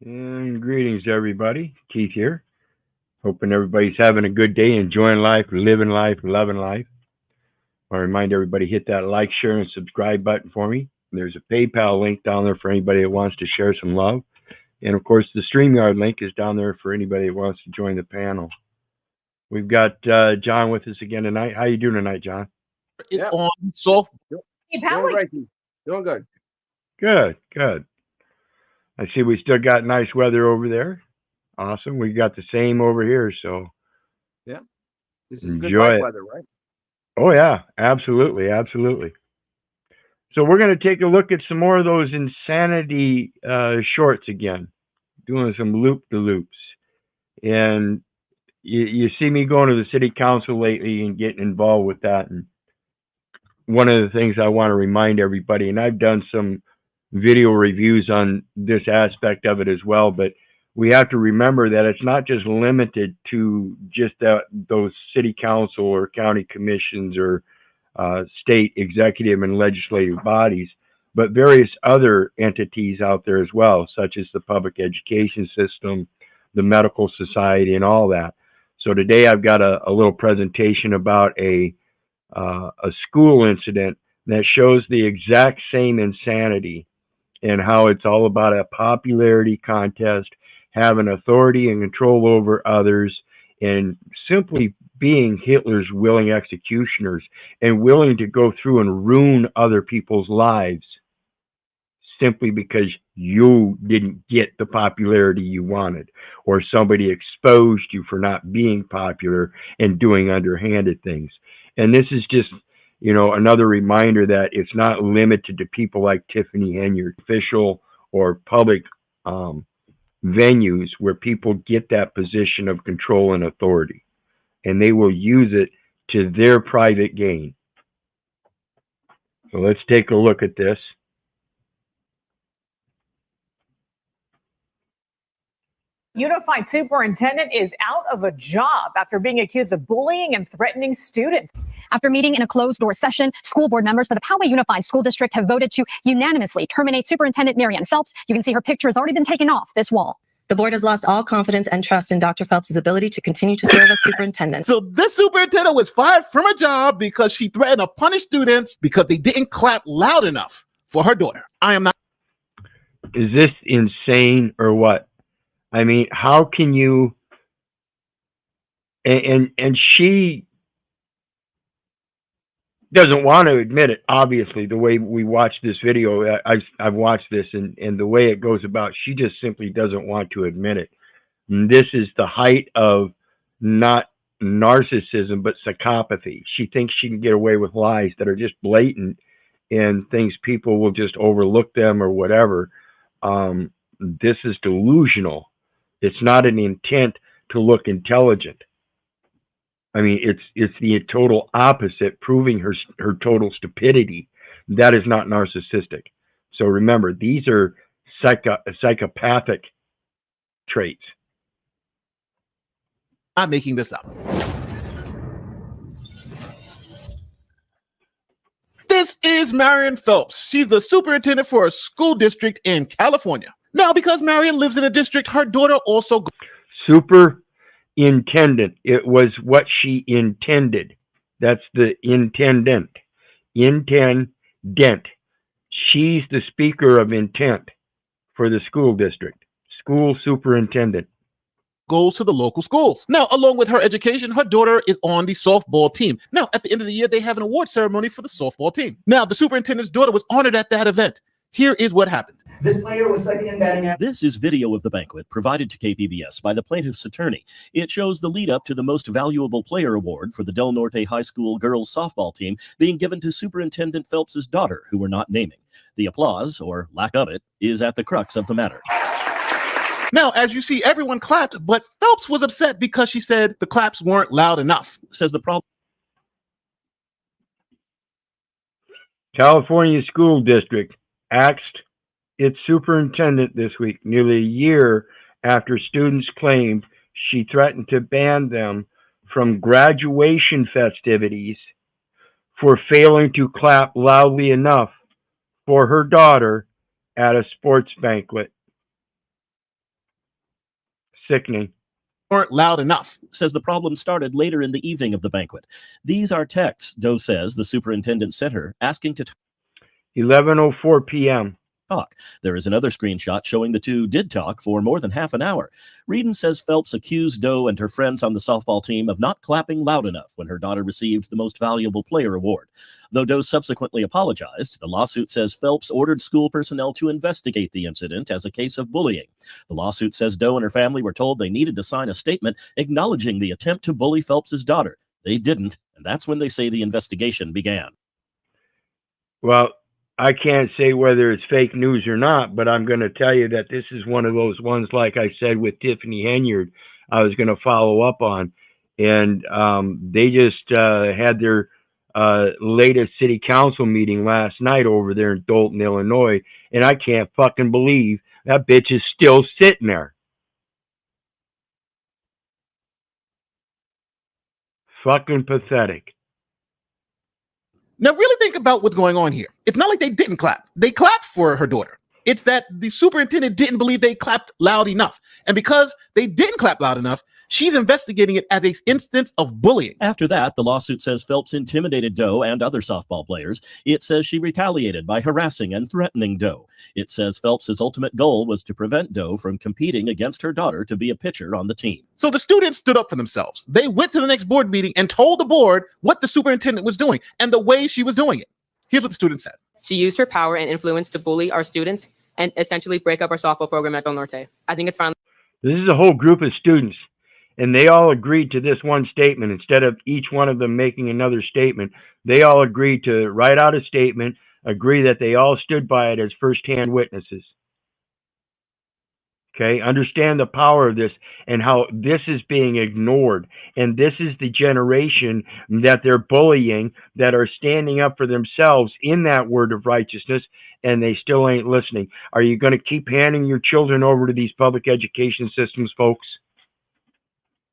And greetings, everybody. Keith here. Hoping everybody's having a good day, enjoying life, living life, loving life. I want to remind everybody, hit that like, share, and subscribe button for me. There's a PayPal link down there for anybody that wants to share some love. And, of course, the StreamYard link is down there for anybody that wants to join the panel. We've got John with us again tonight. How you doing tonight, John? It's on soft. Hey, Pally. Doing good. Good. I see we still got nice weather over there. Awesome. We got the same over here, so yeah, this is enjoy good bike it. weather, right? Oh yeah, absolutely. So we're going to take a look at some more of those insanity shorts again, doing some loop-de-loops. And you see me going to the city council lately and getting involved with that. And one of the things I want to remind everybody, and I've done some video reviews on this aspect of it as well, but we have to remember that it's not just limited to just those city council or county commissions or state executive and legislative bodies, but various other entities out there as well, such as the public education system, the medical society, and all that. So today I've got a little presentation about a school incident that shows the exact same insanity and how it's all about a popularity contest, having authority and control over others, and simply being Hitler's willing executioners and willing to go through and ruin other people's lives simply because you didn't get the popularity you wanted, or somebody exposed you for not being popular and doing underhanded things. And this is just, another reminder that it's not limited to people like Tiffany Henyard, official or public venues where people get that position of control and authority, and they will use it to their private gain. So let's take a look at this. Unified superintendent is out of a job after being accused of bullying and threatening students. After meeting in a closed-door session, school board members for the Poway Unified School District have voted to unanimously terminate Superintendent Marianne Phelps. You can see her picture has already been taken off this wall. The board has lost all confidence and trust in Dr. Phelps' ability to continue to serve as superintendent. So this superintendent was fired from her job because she threatened to punish students because they didn't clap loud enough for her daughter. I am not. Is this insane or what? I mean, how can you? And she doesn't want to admit it. Obviously, the way we watched this video, I've watched this, and the way it goes about, she just simply doesn't want to admit it. And this is the height of not narcissism, but psychopathy. She thinks she can get away with lies that are just blatant and things people will just overlook them or whatever. This is delusional. It's not an intent to look intelligent. I mean, it's the total opposite, proving her total stupidity. That is not narcissistic. So remember, these are psychopathic traits. I'm making this up. This is Marianne Phelps. She's the superintendent for a school district in California. Now, because Marianne lives in a district, her daughter also... Superintendent. It was what she intended. That's the intendant. Intendent. She's the speaker of intent for the school district. School superintendent. Goes to the local schools. Now, along with her education, her daughter is on the softball team. Now, at the end of the year, they have an award ceremony for the softball team. Now, the superintendent's daughter was honored at that event. Here is what happened. This player was second in batting. This is video of the banquet provided to KPBS by the plaintiff's attorney. It shows the lead up to the Most Valuable Player Award for the Del Norte High School girls softball team being given to Superintendent Phelps' daughter, who we're not naming. The applause, or lack of it, is at the crux of the matter. Now, as you see, everyone clapped, but Phelps was upset because she said the claps weren't loud enough. Says the problem. California School District axed its superintendent this week, nearly a year after students claimed she threatened to ban them from graduation festivities for failing to clap loudly enough for her daughter at a sports banquet. Sickening. Weren't loud enough. Says the problem started later in the evening of the banquet. These are texts, Doe says, the superintendent sent her, asking to 11:04 p.m. talk. There is another screenshot showing the two did talk for more than half an hour. Reedon says Phelps accused Doe and her friends on the softball team of not clapping loud enough when her daughter received the Most Valuable Player award. Though Doe subsequently apologized, the lawsuit says Phelps ordered school personnel to investigate the incident as a case of bullying. The lawsuit says Doe and her family were told they needed to sign a statement acknowledging the attempt to bully Phelps's daughter. They didn't, and that's when they say the investigation began. Well, I can't say whether it's fake news or not, but I'm going to tell you that this is one of those ones, like I said with Tiffany Henyard, I was going to follow up on. And they just had their latest city council meeting last night over there in Dalton, Illinois. And I can't fucking believe that bitch is still sitting there. Fucking pathetic. Now, really think about what's going on here. It's not like they didn't clap. They clapped for her daughter. It's that the superintendent didn't believe they clapped loud enough. And because they didn't clap loud enough, she's investigating it as an instance of bullying. After that, the lawsuit says Phelps intimidated Doe and other softball players. It says she retaliated by harassing and threatening Doe. It says Phelps's ultimate goal was to prevent Doe from competing against her daughter to be a pitcher on the team. So the students stood up for themselves. They went to the next board meeting and told the board what the superintendent was doing and the way she was doing it. Here's what the student said. She used her power and influence to bully our students and essentially break up our softball program at Del Norte. I think it's finally... This is a whole group of students, and they all agreed to this one statement. Instead of each one of them making another statement, they all agreed to write out a statement, agree that they all stood by it as firsthand witnesses. Okay, understand the power of this and how this is being ignored. And this is the generation that they're bullying, that are standing up for themselves in that word of righteousness, and they still ain't listening. Are you going to keep handing your children over to these public education systems, folks?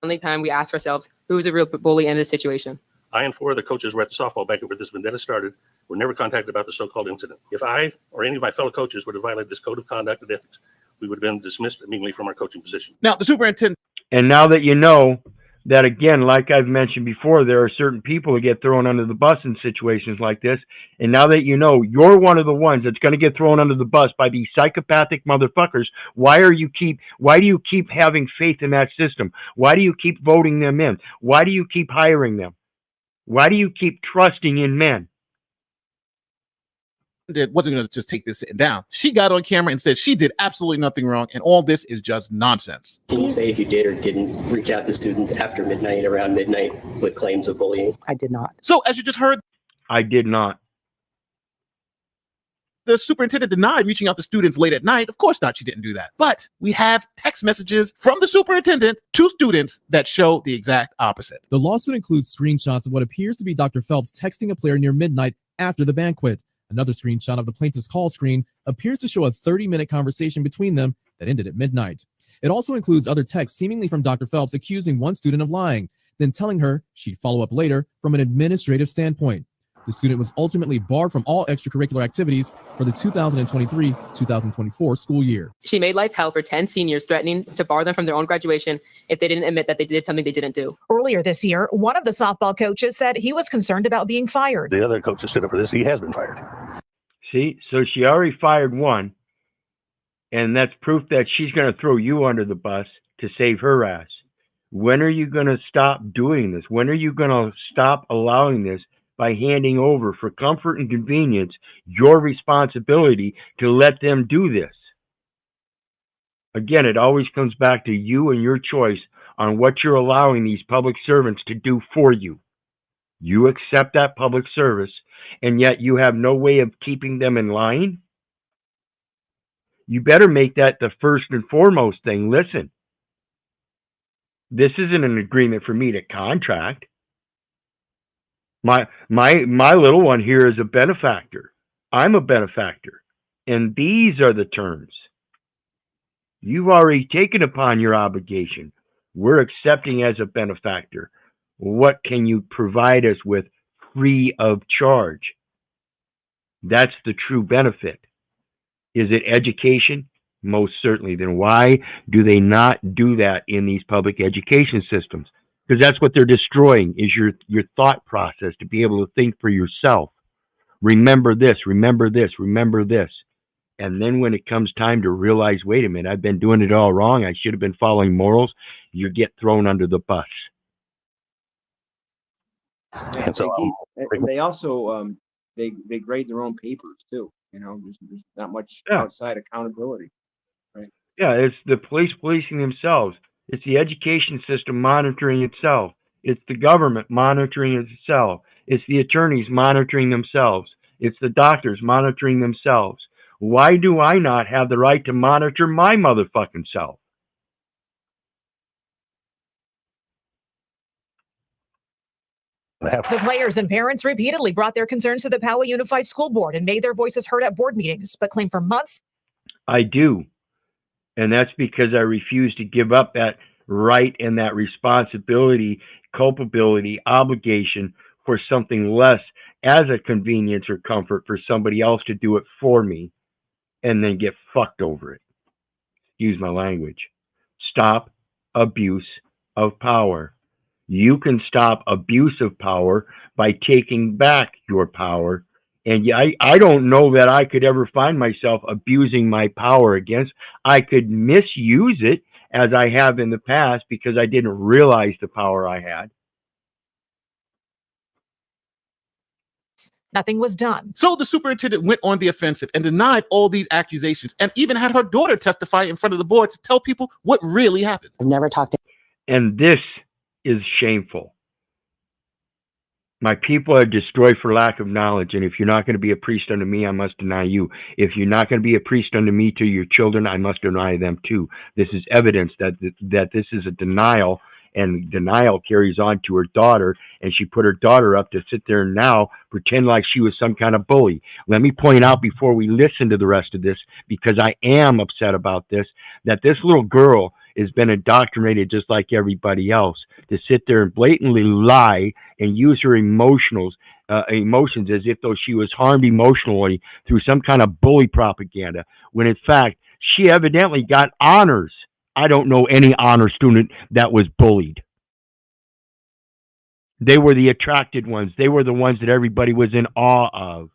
only time we ask ourselves, who's a real bully in this situation? I and four other coaches were at the softball banquet where this vendetta started. Were never contacted about the so-called incident. If I or any of my fellow coaches would have violated this code of conduct and ethics, we would have been dismissed immediately from our coaching position. Now, the superintendent. And now that you know that, again, like I've mentioned before, there are certain people who get thrown under the bus in situations like this. And now that you know you're one of the ones that's going to get thrown under the bus by these psychopathic motherfuckers, why do you keep having faith in that system? Why do you keep voting them in? Why do you keep hiring them? Why do you keep trusting in men? Wasn't going to just take this sitting down. She got on camera and said she did absolutely nothing wrong, and all this is just nonsense. Can you say if you did or didn't reach out to students after midnight, around midnight, with claims of bullying? I did not. So, as you just heard, I did not. The superintendent denied reaching out to students late at night. Of course not, she didn't do that. But we have text messages from the superintendent to students that show the exact opposite. The lawsuit includes screenshots of what appears to be Dr. Phelps texting a player near midnight after the banquet. Another screenshot of the plaintiff's call screen appears to show a 30-minute conversation between them that ended at midnight. It also includes other texts seemingly from Dr. Phelps accusing one student of lying, then telling her she'd follow up later from an administrative standpoint. The student was ultimately barred from all extracurricular activities for the 2023-2024 school year. She made life hell for 10 seniors, threatening to bar them from their own graduation if they didn't admit that they did something they didn't do. Earlier this year, one of the softball coaches said he was concerned about being fired. The other coach that stood up for this, he has been fired. See, so she already fired one, and that's proof that she's going to throw you under the bus to save her ass. When are you going to stop doing this? When are you going to stop allowing this by handing over, for comfort and convenience, your responsibility to let them do this? Again, it always comes back to you and your choice on what you're allowing these public servants to do for you. You accept that public service, and yet you have no way of keeping them in line? You better make that the first and foremost thing. Listen, this isn't an agreement for me to contract. My little one here is a benefactor. I'm a benefactor. And these are the terms. You've already taken upon your obligation. We're accepting as a benefactor. What can you provide us with free of charge? That's the true benefit. Is it education? Most certainly. Then why do they not do that in these public education systems? Because that's what they're destroying, is your thought process, to be able to think for yourself. Remember this, remember this, remember this. And then when it comes time to realize, wait a minute, I've been doing it all wrong, I should have been following morals, you get thrown under the bus. Yeah, And so they also they grade their own papers too. You know, there's not much outside accountability, right? Yeah, it's the police policing themselves. It's the education system monitoring itself. It's the government monitoring itself. It's the attorneys monitoring themselves. It's the doctors monitoring themselves. Why do I not have the right to monitor my motherfucking self? The players and parents repeatedly brought their concerns to the Poway Unified School Board and made their voices heard at board meetings, but claimed for months. I do. And that's because I refuse to give up that right and that responsibility, culpability, obligation for something less as a convenience or comfort for somebody else to do it for me and then get fucked over it. Use my language. Stop abuse of power. You can stop abuse of power by taking back your power. And I don't know that I could ever find myself abusing my power against. I could misuse it as I have in the past because I didn't realize the power I had. Nothing was done. So the superintendent went on the offensive and denied all these accusations, and even had her daughter testify in front of the board to tell people what really happened. I've never talked to. And this is shameful. My people are destroyed for lack of knowledge, and if you're not going to be a priest unto me, I must deny you. If you're not going to be a priest unto me to your children, I must deny them too. This is evidence that this is a denial, and denial carries on to her daughter, and she put her daughter up to sit there and now pretend like she was some kind of bully. Let me point out before we listen to the rest of this, because I am upset about this, that this little girl has been indoctrinated just like everybody else to sit there and blatantly lie and use her emotions as if though she was harmed emotionally through some kind of bully propaganda, when in fact she evidently got honors. I don't know any honor student that was bullied. They were the attracted ones. They were the ones that everybody was in awe of.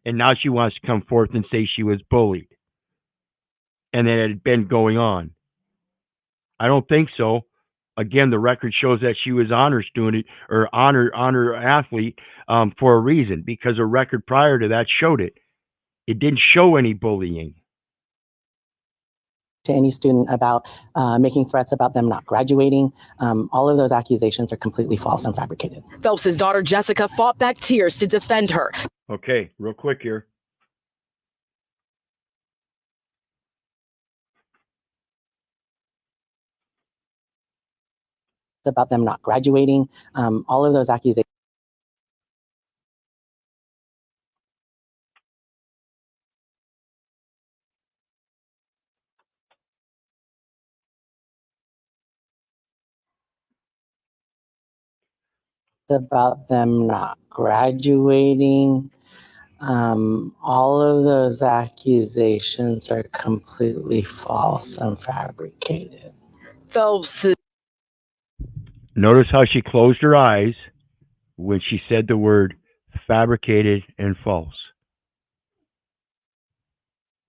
And now she wants to come forth and say she was bullied and that it had been going on. I don't think so. Again, the record shows that she was honor student or honor athlete for a reason, because a record prior to that showed it. It didn't show any bullying. To any student about making threats about them not graduating. All of those accusations are completely false and fabricated. Phelps' daughter Jessica fought back tears to defend her. Okay, real quick here. About them not graduating. All of those accusations. About them not graduating. All of those accusations are completely false and fabricated. Phelps. Notice how she closed her eyes when she said the word fabricated and false.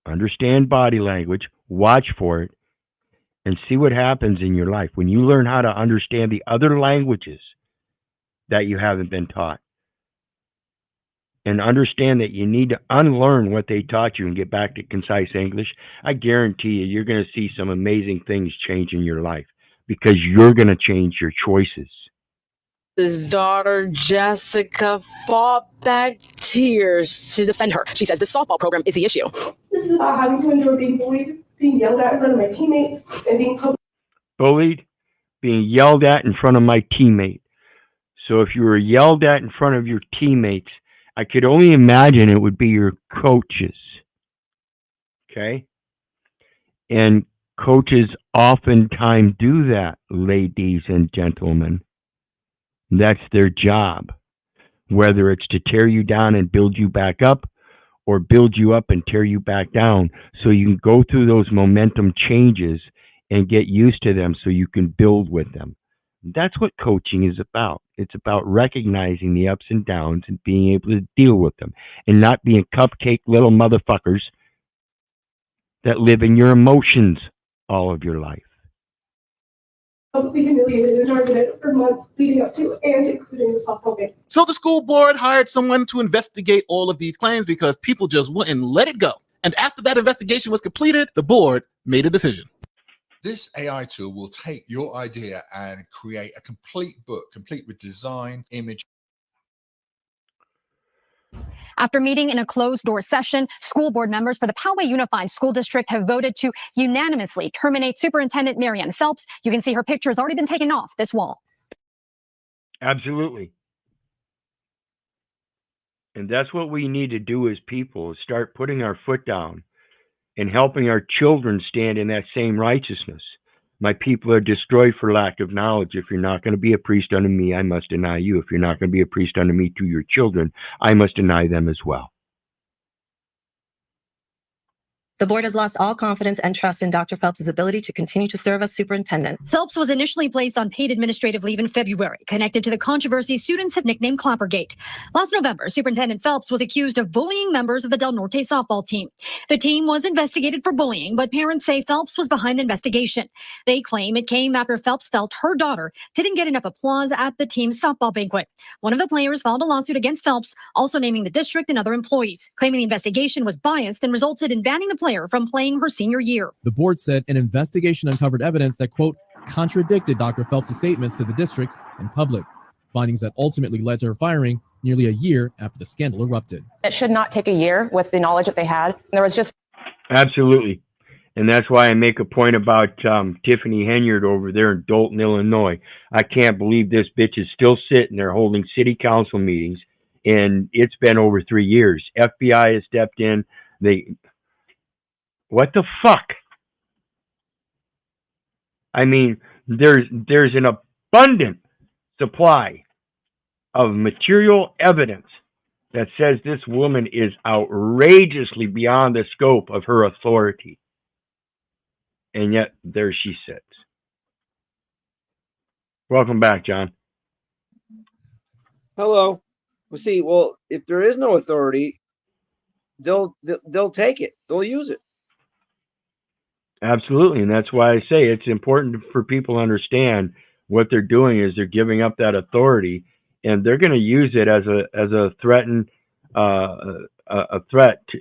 Understand body language, watch for it, and see what happens in your life when you learn how to understand the other languages that you haven't been taught. And understand that you need to unlearn what they taught you and get back to concise English. I guarantee you're going to see some amazing things change in your life because you're going to change your choices. His daughter Jessica fought back tears to defend her. She says the softball program is the issue. This is about having to endure being bullied, being yelled at in front of my teammates, and being bullied, being yelled at in front of my teammate. So if you were yelled at in front of your teammates, I could only imagine it would be your coaches. Okay? And coaches oftentimes do that, ladies and gentlemen. That's their job. Whether it's to tear you down and build you back up, or build you up and tear you back down, so you can go through those momentum changes and get used to them so you can build with them. That's what coaching is about. It's about recognizing the ups and downs and being able to deal with them and not being cupcake little motherfuckers that live in your emotions all of your life. Publicly humiliated and targeted for months leading up to and including the softball game. So the school board hired someone to investigate all of these claims because people just wouldn't let it go. And after that investigation was completed, the board made a decision. This AI tool will take your idea and create a complete book, complete with design, image. After meeting in a closed-door session, school board members for the Poway Unified School District have voted to unanimously terminate Superintendent Marianne Phelps. You can see her picture has already been taken off this wall. Absolutely. And that's what we need to do as people, is start putting our foot down and helping our children stand in that same righteousness. My people are destroyed for lack of knowledge. If you're not going to be a priest unto me, I must deny you. If you're not going to be a priest unto me to your children, I must deny them as well. The board has lost all confidence and trust in Dr. Phelps' ability to continue to serve as superintendent. Phelps was initially placed on paid administrative leave in February, connected to the controversy students have nicknamed Clappergate. Last November, Superintendent Phelps was accused of bullying members of the Del Norte softball team. The team was investigated for bullying, but parents say Phelps was behind the investigation. They claim it came after Phelps felt her daughter didn't get enough applause at the team's softball banquet. One of the players filed a lawsuit against Phelps, also naming the district and other employees, claiming the investigation was biased and resulted in banning the player from playing her senior year. The board said an investigation uncovered evidence that, quote, contradicted Dr. Phelps' statements to the district in public, findings that ultimately led to her firing nearly a year after the scandal erupted. It should not take a year with the knowledge that they had. There was just... Absolutely. And that's why I make a point about Tiffany Henyard over there in Dalton, Illinois. I can't believe this bitch is still sitting there holding city council meetings, and it's been over 3 years. FBI has stepped in. What the fuck? I mean, there's an abundant supply of material evidence that says this woman is outrageously beyond the scope of her authority. And yet, there she sits. Welcome back, John. Hello. Well, if there is no authority, they'll take it. They'll use it. Absolutely, and that's why I say it's important for people to understand what they're doing is they're giving up that authority, and they're going to use it as a threat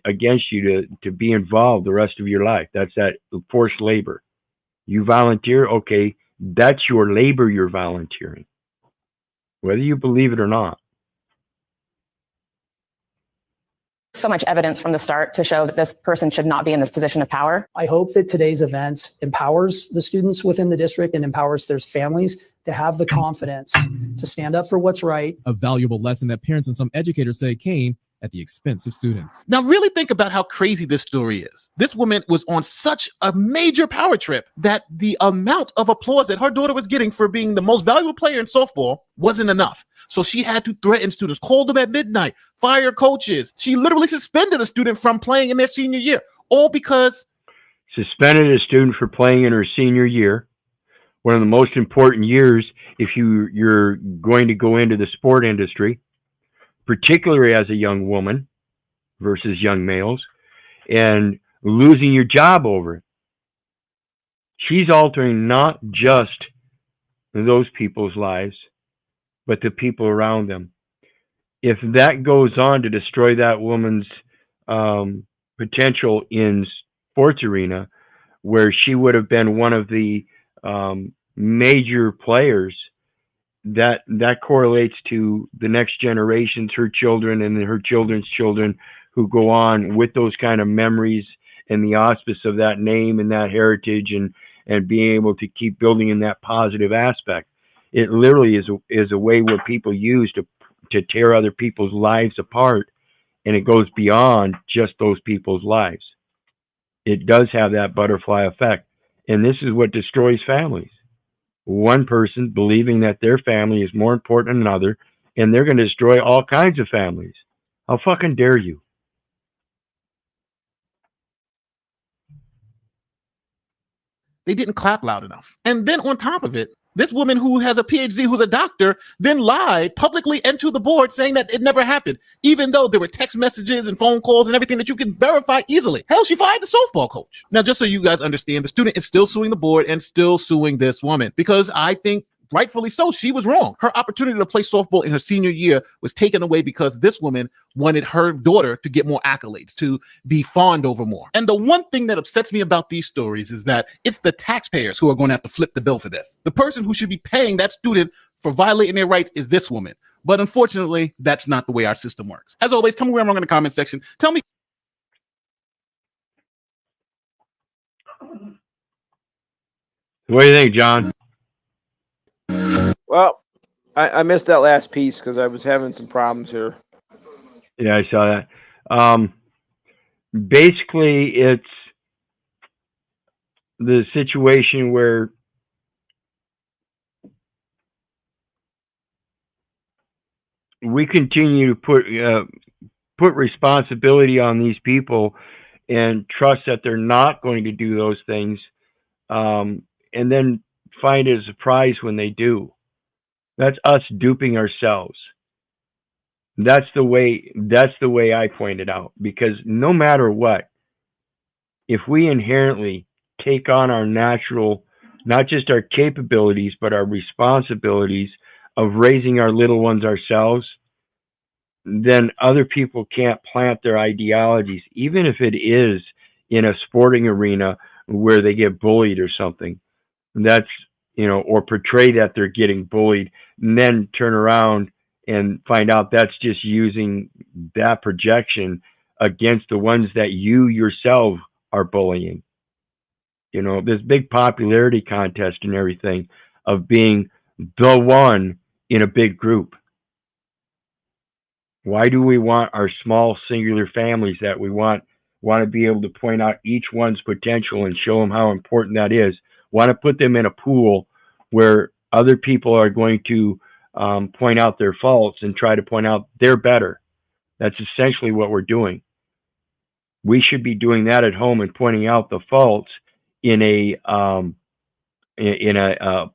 against you to be involved the rest of your life. That's that forced labor. You volunteer, okay, that's your labor you're volunteering, whether you believe it or not. So much evidence from the start to show that this person should not be in this position of power. I hope that today's events empowers the students within the district and empowers their families to have the confidence to stand up for what's right. A valuable lesson that parents and some educators say came at the expense of students. Now, really think about how crazy this story is. This woman was on such a major power trip that the amount of applause that her daughter was getting for being the most valuable player in softball wasn't enough. So she had to threaten students, call them at midnight, fire coaches. She literally suspended a student from playing in their senior year, all because... Suspended a student for playing in her senior year, one of the most important years if you're going to go into the sport industry, particularly as a young woman versus young males, and losing your job over it. She's altering not just those people's lives, but the people around them. If that goes on to destroy that woman's potential in sports arena, where she would have been one of the major players, that correlates to the next generations, her children and her children's children, who go on with those kind of memories and the auspice of that name and that heritage, and being able to keep building in that positive aspect. It literally is a way where people use to tear other people's lives apart, and it goes beyond just those people's lives. It does have that butterfly effect, and this is what destroys families. One person believing that their family is more important than another, and they're going to destroy all kinds of families. How fucking dare you? They didn't clap loud enough. And then on top of it, this woman who has a PhD, who's a doctor, then lied publicly and to the board saying that it never happened, even though there were text messages and phone calls and everything that you can verify easily. Hell, she fired the softball coach. Now, just so you guys understand, the student is still suing the board and still suing this woman because I think rightfully so, she was wrong. Her opportunity to play softball in her senior year was taken away because this woman wanted her daughter to get more accolades, to be fawned over more. And the one thing that upsets me about these stories is that it's the taxpayers who are going to have to flip the bill for this. The person who should be paying that student for violating their rights is this woman. But unfortunately, that's not the way our system works. As always, tell me where I'm wrong in the comment section. Tell me. What do you think, John? Well, I missed that last piece because I was having some problems here. Yeah, I saw that. Basically, it's the situation where we continue to put responsibility on these people and trust that they're not going to do those things, and then find it a surprise when they do. That's us duping ourselves. That's the way I point it out, because no matter what, if we inherently take on our natural, not just our capabilities, but our responsibilities of raising our little ones ourselves, then other people can't plant their ideologies, even if it is in a sporting arena where they get bullied or something. That's, or portray that they're getting bullied, and then turn around and find out that's just using that projection against the ones that you yourself are bullying. This big popularity contest and everything of being the one in a big group. Why do we want our small singular families that we want to be able to point out each one's potential and show them how important that is? Want to put them in a pool where other people are going to point out their faults and try to point out they're better. That's essentially what we're doing. We should be doing that at home and pointing out the faults in a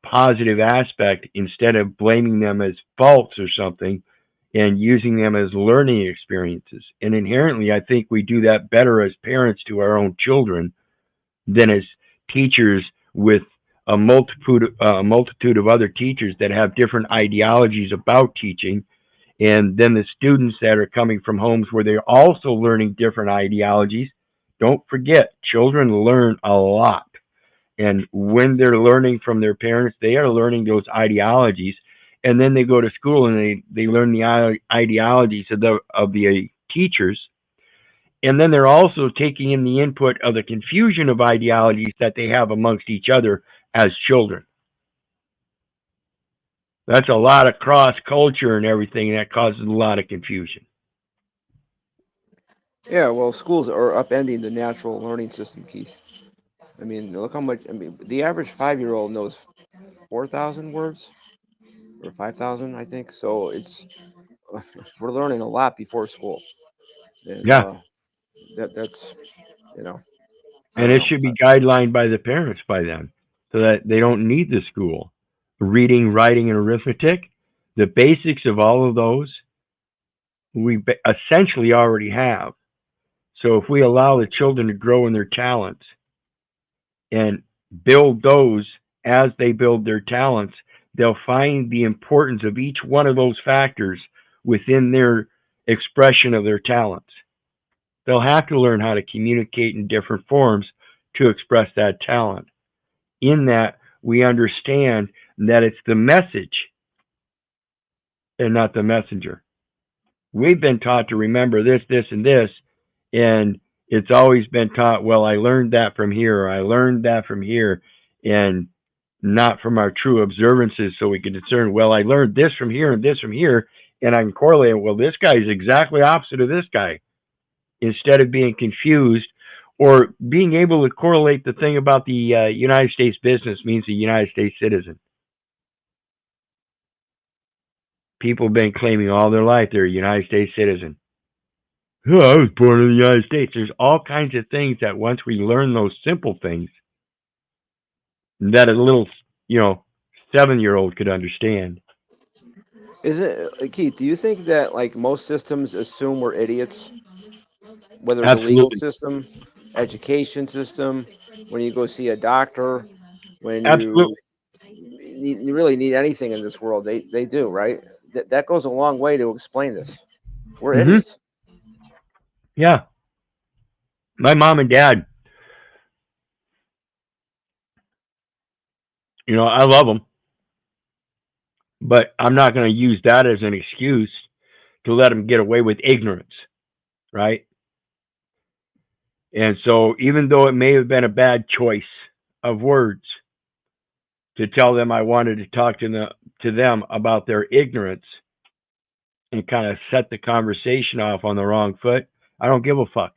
positive aspect instead of blaming them as faults or something and using them as learning experiences. And inherently, I think we do that better as parents to our own children than as teachers with a multitude of other teachers that have different ideologies about teaching, and then the students that are coming from homes where they're also learning different ideologies. Don't forget, children learn a lot, and when they're learning from their parents, they are learning those ideologies, and then they go to school and they learn the ideologies of the teachers. And then they're also taking in the input of the confusion of ideologies that they have amongst each other as children. That's a lot of cross culture and everything that causes a lot of confusion. Yeah, well, schools are upending the natural learning system, Keith. I mean, look how much. The average 5-year-old knows 4,000 words or 5,000, I think. So we're learning a lot before school. And, yeah. That's. And it should be guidelined by the parents by then, so that they don't need the school. Reading, writing, and arithmetic, the basics of all of those, we essentially already have. So if we allow the children to grow in their talents and build those as they build their talents, they'll find the importance of each one of those factors within their expression of their talents. They'll have to learn how to communicate in different forms to express that talent. In that, we understand that it's the message and not the messenger. We've been taught to remember this, this, and this, and it's always been taught, well, I learned that from here, or I learned that from here, and not from our true observances, so we can discern, well, I learned this from here and this from here, and I can correlate it, well, this guy is exactly opposite of this guy, instead of being confused or being able to correlate the thing about the United States business means the United States citizen. People have been claiming all their life they're a United States citizen. Oh, I was born in the United States. There's all kinds of things that once we learn those simple things, that a little, 7-year-old could understand. Is it, Keith? Do you think that like most systems assume we're idiots? Whether the legal Absolutely. system, education system, when you go see a doctor, when Absolutely. you really need anything in this world, they do, right? That goes a long way to explain this. We're idiots. Yeah. My mom and dad, I love them, but I'm not going to use that as an excuse to let them get away with ignorance, right? And so even though it may have been a bad choice of words to tell them I wanted to talk to them about their ignorance and kind of set the conversation off on the wrong foot, I don't give a fuck.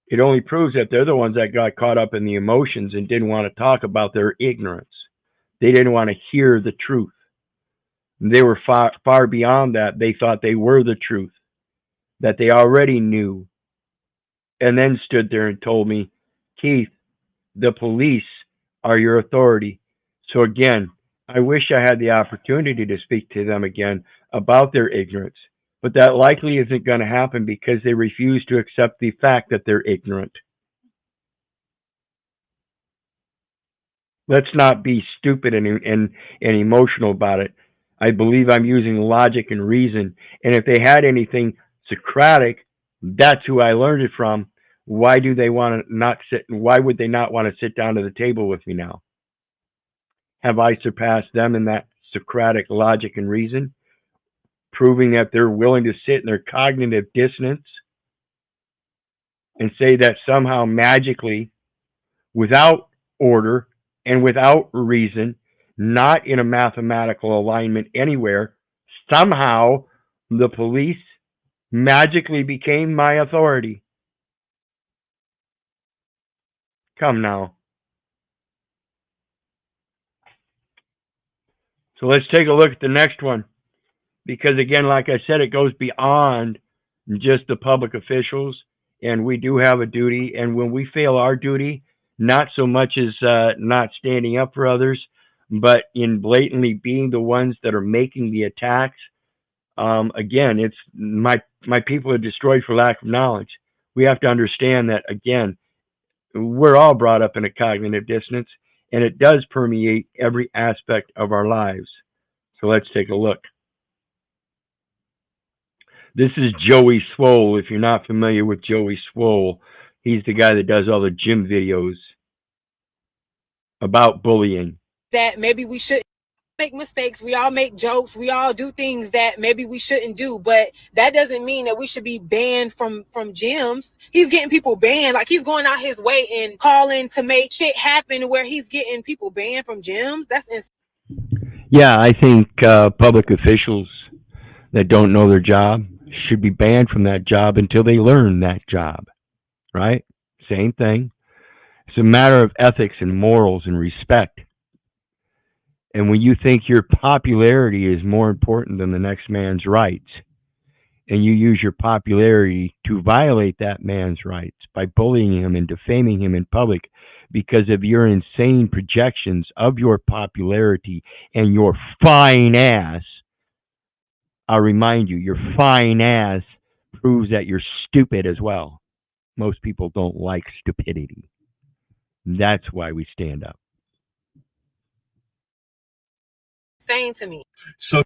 It only proves that they're the ones that got caught up in the emotions and didn't want to talk about their ignorance. They didn't want to hear the truth. They were far, far beyond that. They thought they were the truth, that they already knew, and then stood there and told me, Keith, the police are your authority. So again, I wish I had the opportunity to speak to them again about their ignorance, but that likely isn't going to happen because they refuse to accept the fact that they're ignorant. Let's not be stupid and emotional about it. I believe I'm using logic and reason. And if they had anything Socratic, that's who I learned it from. Why do they want to not sit? Why would they not want to sit down to the table with me now? Have I surpassed them in that Socratic logic and reason, proving that they're willing to sit in their cognitive dissonance and say that somehow magically, without order and without reason, not in a mathematical alignment anywhere, somehow the police magically became my authority? Come now. So let's take a look at the next one. Because again, like I said, it goes beyond just the public officials, and we do have a duty. And when we fail our duty, not so much as not standing up for others, but in blatantly being the ones that are making the attacks. Again, it's my people are destroyed for lack of knowledge. We have to understand that, again, we're all brought up in a cognitive dissonance, and it does permeate every aspect of our lives. So let's take a look. This is Joey Swole. If you're not familiar with Joey Swole, he's the guy that does all the gym videos about bullying. That maybe we shouldn't make mistakes. We all make jokes. We all do things that maybe we shouldn't do, but that doesn't mean that we should be banned from gyms. He's getting people banned. Like, he's going out his way and calling to make shit happen where he's getting people banned from gyms. That's insane. Yeah, I think public officials that don't know their job should be banned from that job until they learn that job, right? Same thing. It's a matter of ethics and morals and respect. And when you think your popularity is more important than the next man's rights, and you use your popularity to violate that man's rights by bullying him and defaming him in public because of your insane projections of your popularity and your fine ass, I'll remind you, your fine ass proves that you're stupid as well. Most people don't like stupidity. That's why we stand up. Insane to me. So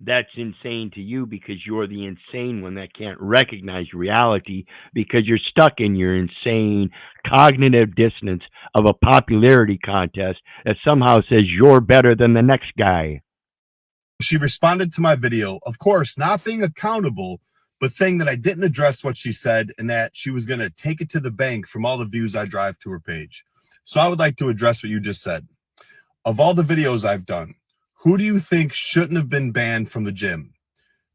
that's insane to you because you're the insane one that can't recognize reality because you're stuck in your insane cognitive dissonance of a popularity contest that somehow says you're better than the next guy. She responded to my video, of course, not being accountable, but saying that I didn't address what she said and that she was going to take it to the bank from all the views I drive to her page. So I would like to address what you just said. Of all the videos I've done, who do you think shouldn't have been banned from the gym?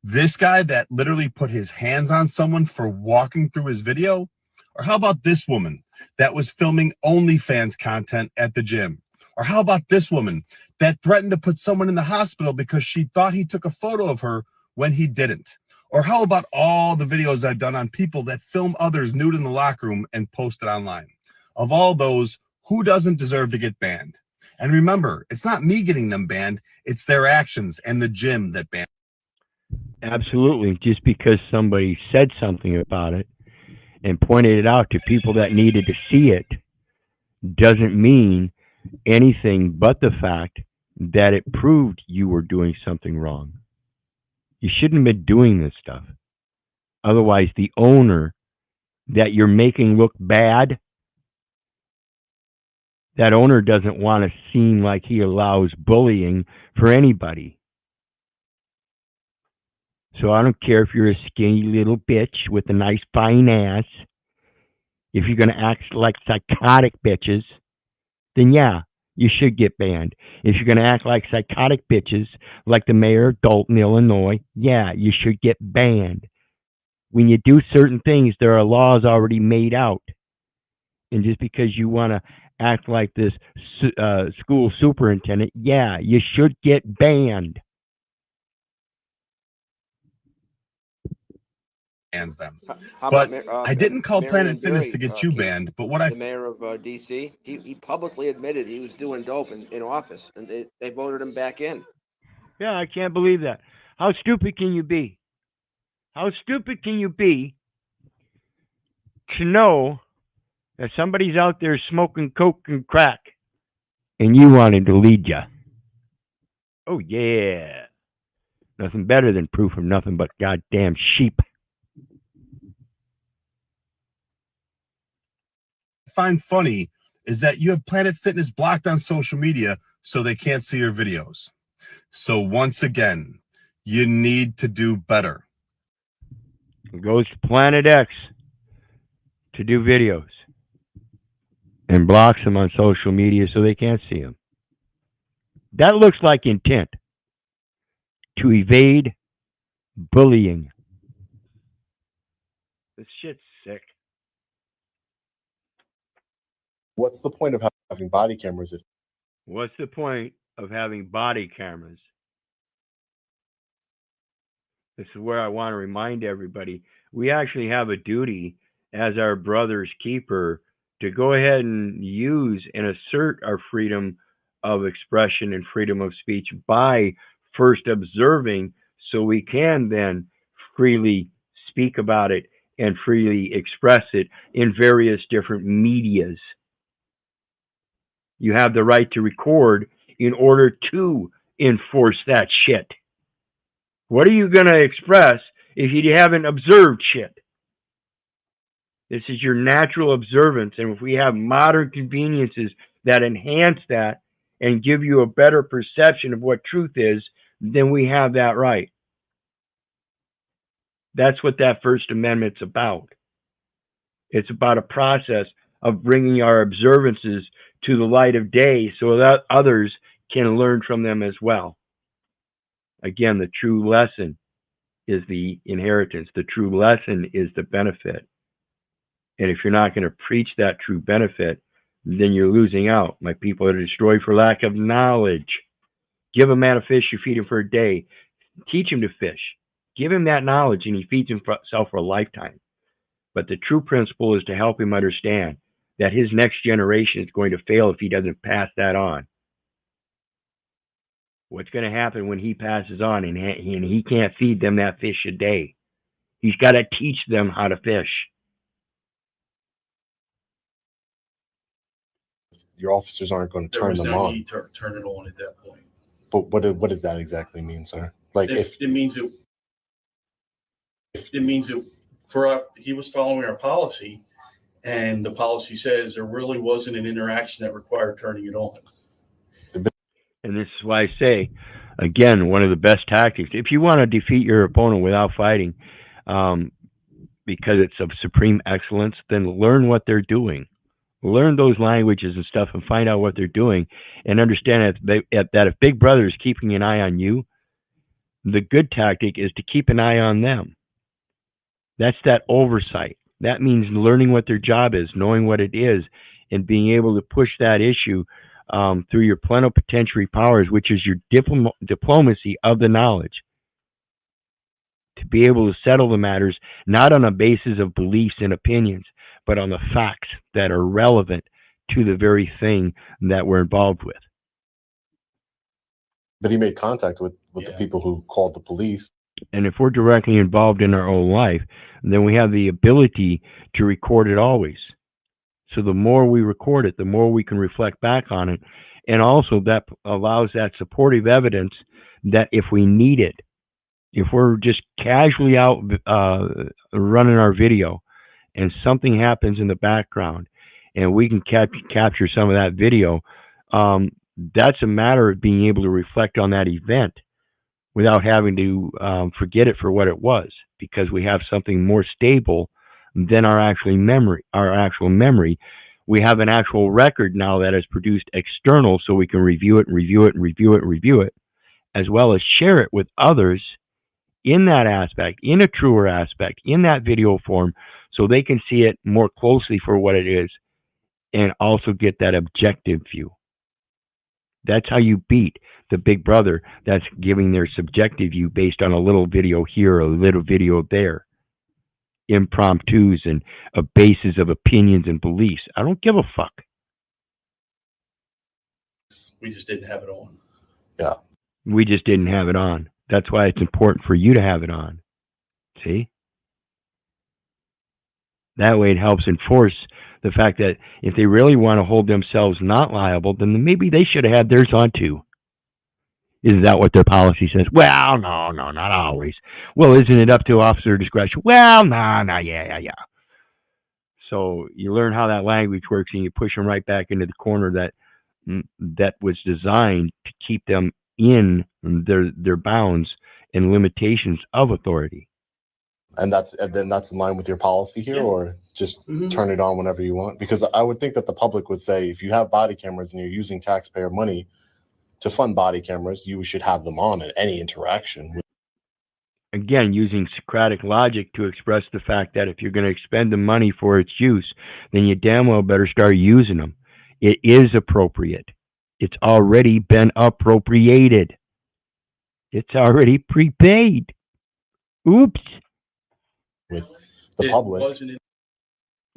This guy that literally put his hands on someone for walking through his video? Or how about this woman that was filming OnlyFans content at the gym? Or how about this woman that threatened to put someone in the hospital because she thought he took a photo of her when he didn't? Or how about all the videos I've done on people that film others nude in the locker room and post it online? Of all those, who doesn't deserve to get banned? And remember, it's not me getting them banned, it's their actions and the gym that banned. Absolutely. Just because somebody said something about it and pointed it out to people that needed to see it doesn't mean anything but the fact that it proved you were doing something wrong. You shouldn't have been doing this stuff. Otherwise, the owner that you're making look bad, that owner doesn't want to seem like he allows bullying for anybody. So I don't care if you're a skinny little bitch with a nice fine ass. If you're going to act like psychotic bitches, then yeah, you should get banned. If you're going to act like psychotic bitches, like the mayor of Dalton, Illinois, yeah, you should get banned. When you do certain things, there are laws already made out. And just because you want to act like this school superintendent, yeah, you should get banned. Bans them. How But about, I didn't call Marion Planet Fitness Barry, to get you Keith, banned, but what I the mayor of DC, he publicly admitted he was doing dope in office, and they voted him back in. Yeah, I can't believe that. How stupid can you be? How stupid can you be to know that somebody's out there smoking coke and crack and you wanted to lead you? Oh, yeah. Nothing better than proof of nothing but goddamn sheep. find funny is that you have Planet Fitness blocked on social media so they can't see your videos. So once again, you need to do better. It goes to Planet X to do videos and blocks them on social media so they can't see them. That looks like intent to evade bullying. This shit's sick. What's the point of having body cameras? What's the point of having body cameras? This is where I want to remind everybody, we actually have a duty as our brother's keeper to go ahead and use and assert our freedom of expression and freedom of speech by first observing, so we can then freely speak about it and freely express it in various different medias. You have the right to record in order to enforce that shit. What are you going to express if you haven't observed shit? This is your natural observance. And if we have modern conveniences that enhance that and give you a better perception of what truth is, then we have that right. That's what that First Amendment's about. It's about a process of bringing our observances to the light of day so that others can learn from them as well. Again, the true lesson is the inheritance. The true lesson is the benefit. And if you're not going to preach that true benefit, then you're losing out. My people are destroyed for lack of knowledge. Give a man a fish, you feed him for a day. Teach him to fish. Give him that knowledge and he feeds himself for a lifetime. But the true principle is to help him understand that his next generation is going to fail if he doesn't pass that on. What's going to happen when he passes on and he can't feed them that fish a day? He's got to teach them how to fish. Your officers aren't going to turn them on. Turn it on at that point. But what does that exactly mean, sir? Like It means that he was following our policy, and the policy says there really wasn't an interaction that required turning it on. And this is why I say, again, one of the best tactics, if you want to defeat your opponent without fighting, because it's of supreme excellence, then learn what they're doing. Learn those languages and stuff and find out what they're doing and understand that if Big Brother is keeping an eye on you, the good tactic is to keep an eye on them. That's that oversight. That means learning what their job is, knowing what it is, and being able to push that issue through your plenipotentiary powers, which is your diplomacy of the knowledge, to be able to settle the matters not on a basis of beliefs and opinions, but on the facts that are relevant to the very thing that we're involved with. But he made contact with the people who called the police. And if we're directly involved in our own life, then we have the ability to record it always. So the more we record it, the more we can reflect back on it. And also that allows that supportive evidence that if we need it, if we're just casually out running our video and something happens in the background and we can capture some of that video, that's a matter of being able to reflect on that event without having to forget it for what it was, because we have something more stable than our actual memory. We have an actual record now that is produced external, so we can review it, as well as share it with others in that aspect, in a truer aspect, in that video form, so they can see it more closely for what it is and also get that objective view. That's how you beat the big brother that's giving their subjective view based on a little video here, a little video there. Impromptus and a basis of opinions and beliefs. I don't give a fuck. We just didn't have it on. Yeah. We just didn't have it on. That's why it's important for you to have it on. See? That way it helps enforce the fact that if they really want to hold themselves not liable, then maybe they should have had theirs on too. Is that what their policy says? Well, no, not always. Well, isn't it up to officer discretion? Well, no, yeah. So you learn how that language works, and you push them right back into the corner that was designed to keep them in their bounds and limitations of authority. And then that's in line with your policy here, or just turn it on whenever you want? Because I would think that the public would say, if you have body cameras and you're using taxpayer money to fund body cameras, you should have them on in any interaction. Again, using Socratic logic to express the fact that if you're going to expend the money for its use, then you damn well better start using them. It is appropriate. It's already been appropriated. It's already prepaid. Oops. With the public. It wasn't an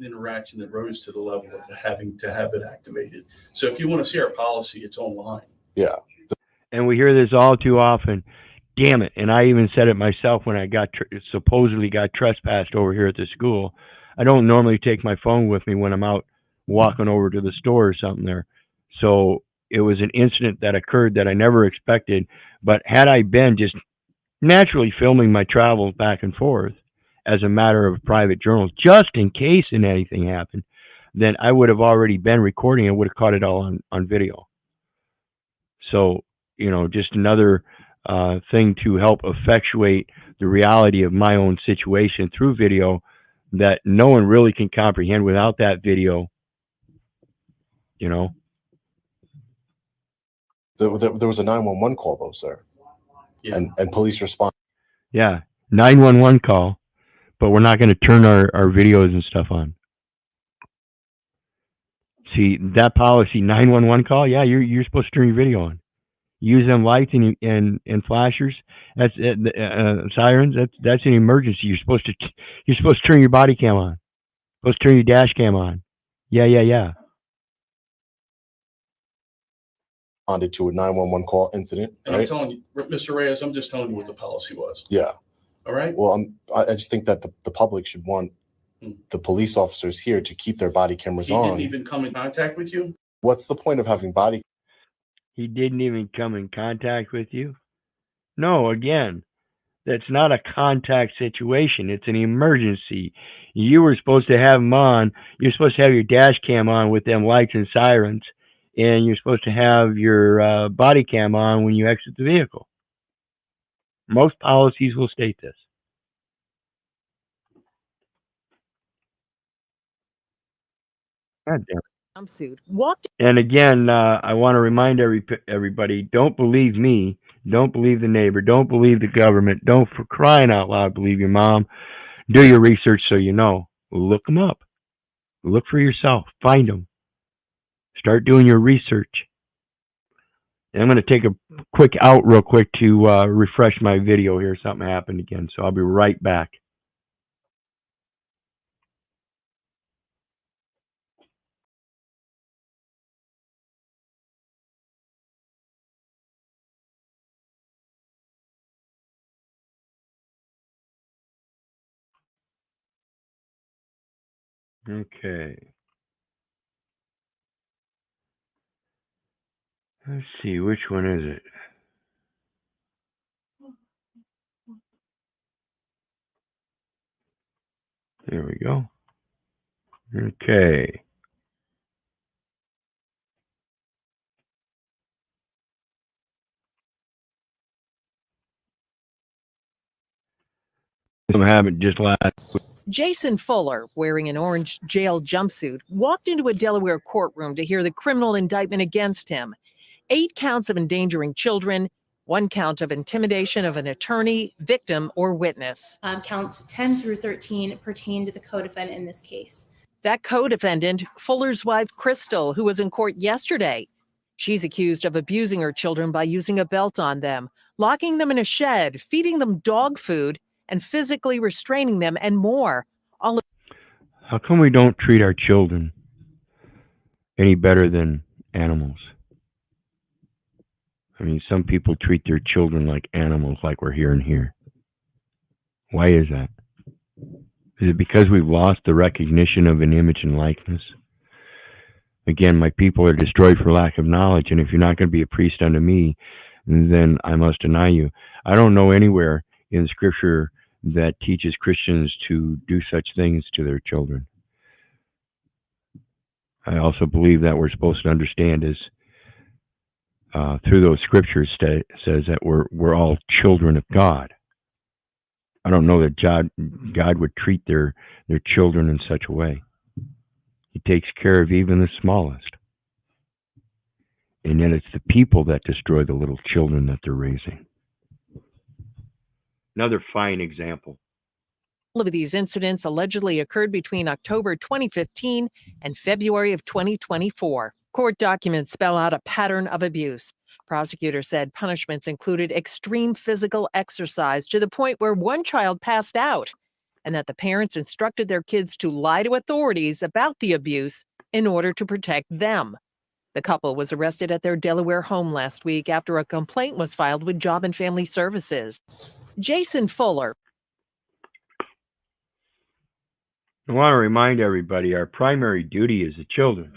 interaction that rose to the level of having to have it activated. So if you want to see our policy, it's online. Yeah. And we hear this all too often. Damn it. And I even said it myself when I supposedly got trespassed over here at the school. I don't normally take my phone with me when I'm out walking over to the store or something there. So it was an incident that occurred that I never expected. But had I been just naturally filming my travels back and forth as a matter of private journals, just in case anything happened, then I would have already been recording and would have caught it all on video. So, just another thing to help effectuate the reality of my own situation through video that no one really can comprehend without that video. There was a 911 call though, sir. Yeah. And police respond. Yeah, 911 call, but we're not going to turn our videos and stuff on. See, that policy, 911 call, yeah, you're supposed to turn your video on. Use them lights and flashers. That's sirens. That's an emergency. You're supposed to turn your body cam on. Supposed to turn your dash cam on. Yeah. Responded to a 911 call incident. And right? I'm telling you, Mr. Reyes, I'm just telling you what the policy was. Yeah. All right. Well, I just think that the public should want the police officers here to keep their body cameras on. He didn't even come in contact with you? What's the point of having body? He didn't even come in contact with you? No, again, that's not a contact situation. It's an emergency. You were supposed to have them on. You're supposed to have your dash cam on with them lights and sirens, and you're supposed to have your body cam on when you exit the vehicle. Most policies will state this. God damn it. I'm sued. Walked. And again, I want to remind everybody, don't believe me. Don't believe the neighbor. Don't believe the government. Don't, for crying out loud, believe your mom. Do your research so you know. Look them up. Look for yourself. Find them. Start doing your research. And I'm going to take a quick out real quick to refresh my video here. Something happened again, so I'll be right back. Okay. Let's see, which one is it? There we go. Okay. I'm having just last. Jason Fuller, wearing an orange jail jumpsuit, walked into a Delaware courtroom to hear the criminal indictment against him. 8 counts of endangering children, 1 count of intimidation of an attorney, victim, or witness. Counts 10 through 13 pertain to the co-defendant in this case. That co-defendant, Fuller's wife, Crystal, who was in court yesterday. She's accused of abusing her children by using a belt on them, locking them in a shed, feeding them dog food, and physically restraining them, and more. How come we don't treat our children any better than animals? I mean, some people treat their children like animals, like we're hearing here. Why is that? Is it because we've lost the recognition of an image and likeness? Again, my people are destroyed for lack of knowledge, and if you're not going to be a priest unto me, then I must deny you. I don't know anywhere in Scripture that teaches Christians to do such things to their children. I also believe that we're supposed to understand is through those scriptures says that we're all children of God. I don't know that God would treat their children in such a way. He takes care of even the smallest. And yet it's the people that destroy the little children that they're raising. Another fine example. All of these incidents allegedly occurred between October 2015 and February of 2024. Court documents spell out a pattern of abuse. Prosecutors said punishments included extreme physical exercise to the point where one child passed out, and that the parents instructed their kids to lie to authorities about the abuse in order to protect them. The couple was arrested at their Delaware home last week after a complaint was filed with Job and Family Services. Jason Fuller. I want to remind everybody our primary duty is the children.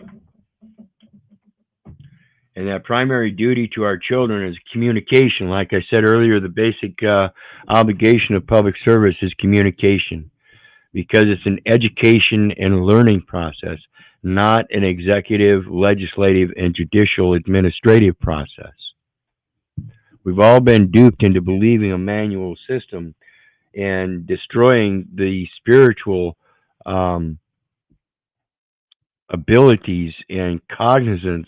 And that primary duty to our children is communication. Like I said earlier, the basic obligation of public service is communication, because it's an education and learning process, not an executive, legislative, and judicial administrative process. We've all been duped into believing a manual system and destroying the spiritual abilities and cognizance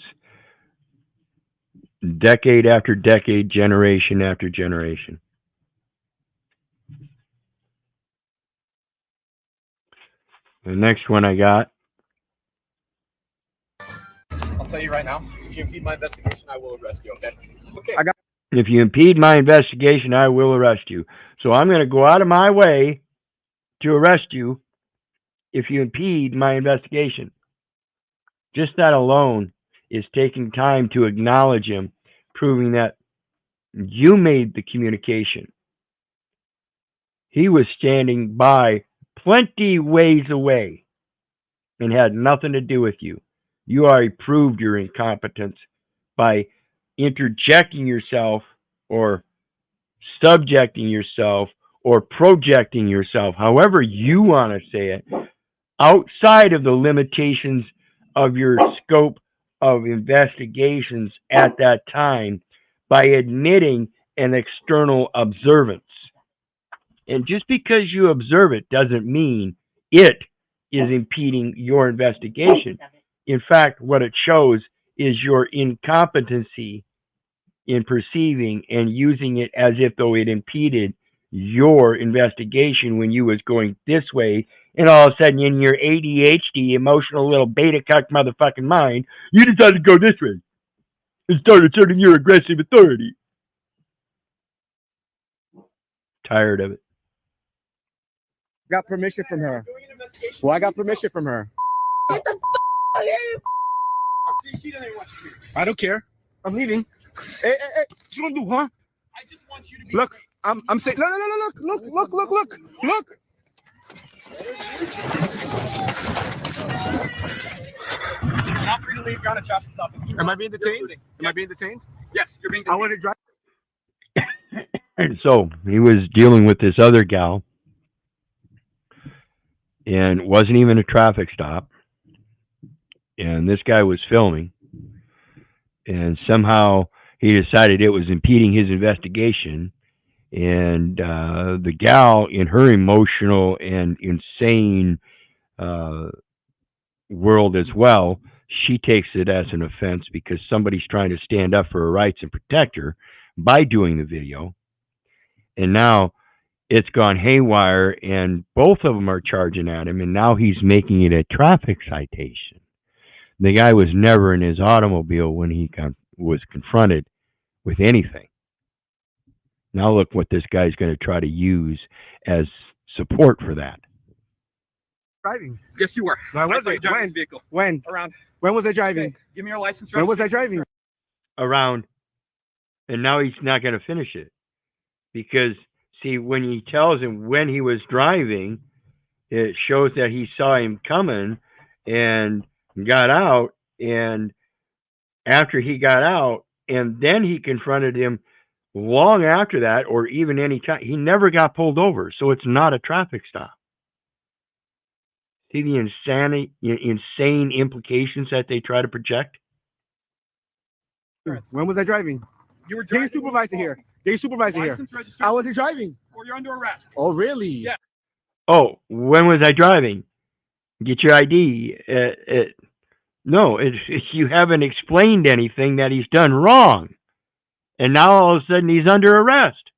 decade after decade, generation after generation. The next one I got. I'll tell you right now, if you impede my investigation, I will arrest you, okay? Okay. If you impede my investigation, I will arrest you. So I'm going to go out of my way to arrest you if you impede my investigation. Just that alone is taking time to acknowledge him, proving that you made the communication. He was standing by plenty ways away and had nothing to do with you. You already proved your incompetence by interjecting yourself or subjecting yourself or projecting yourself, however you want to say it, outside of the limitations of your scope of investigations at that time by admitting an external observance. And just because you observe it doesn't mean it is impeding your investigation. In fact, what it shows is your incompetency in perceiving and using it as if though it impeded your investigation when you was going this way, and all of a sudden in your ADHD, emotional little beta cuck motherfucking mind, you decided to go this way and start asserting your aggressive authority. Tired of it. Got permission from her. Well, I got permission from her. Get the She doesn't even want you here. I don't care. I'm leaving. Hey, what you gonna do, huh? I just want you to be. Look, I'm saying, look. Not free to leave. You're on a traffic stop. Am I being detained? Am I being detained? Yes, you're being detained. I wasn't driving. And so he was dealing with this other gal, and it wasn't even a traffic stop. And this guy was filming, and somehow he decided it was impeding his investigation. And the gal, in her emotional and insane world as well, she takes it as an offense because somebody's trying to stand up for her rights and protect her by doing the video. And now it's gone haywire, and both of them are charging at him, and now he's making it a traffic citation. The guy was never in his automobile when he was confronted with anything. Now look what this guy's going to try to use as support for that. Driving. Yes, you were. I was driving this vehicle. When? Around. When was I driving? Okay. Give me your license. When was I driving? Around. And now he's not going to finish it. Because, see, when he tells him when he was driving, it shows that he saw him coming and got out. And after he got out, and then he confronted him long after that, or even any time, he never got pulled over. So it's not a traffic stop. See the insane implications that they try to project? When was I driving? You were driving. Get your supervisor here. Get your supervisor here. I wasn't driving. Or you're under arrest. Oh, really? Yeah. Oh, when was I driving? Get your ID. No, you haven't explained anything that he's done wrong. And now all of a sudden he's under arrest.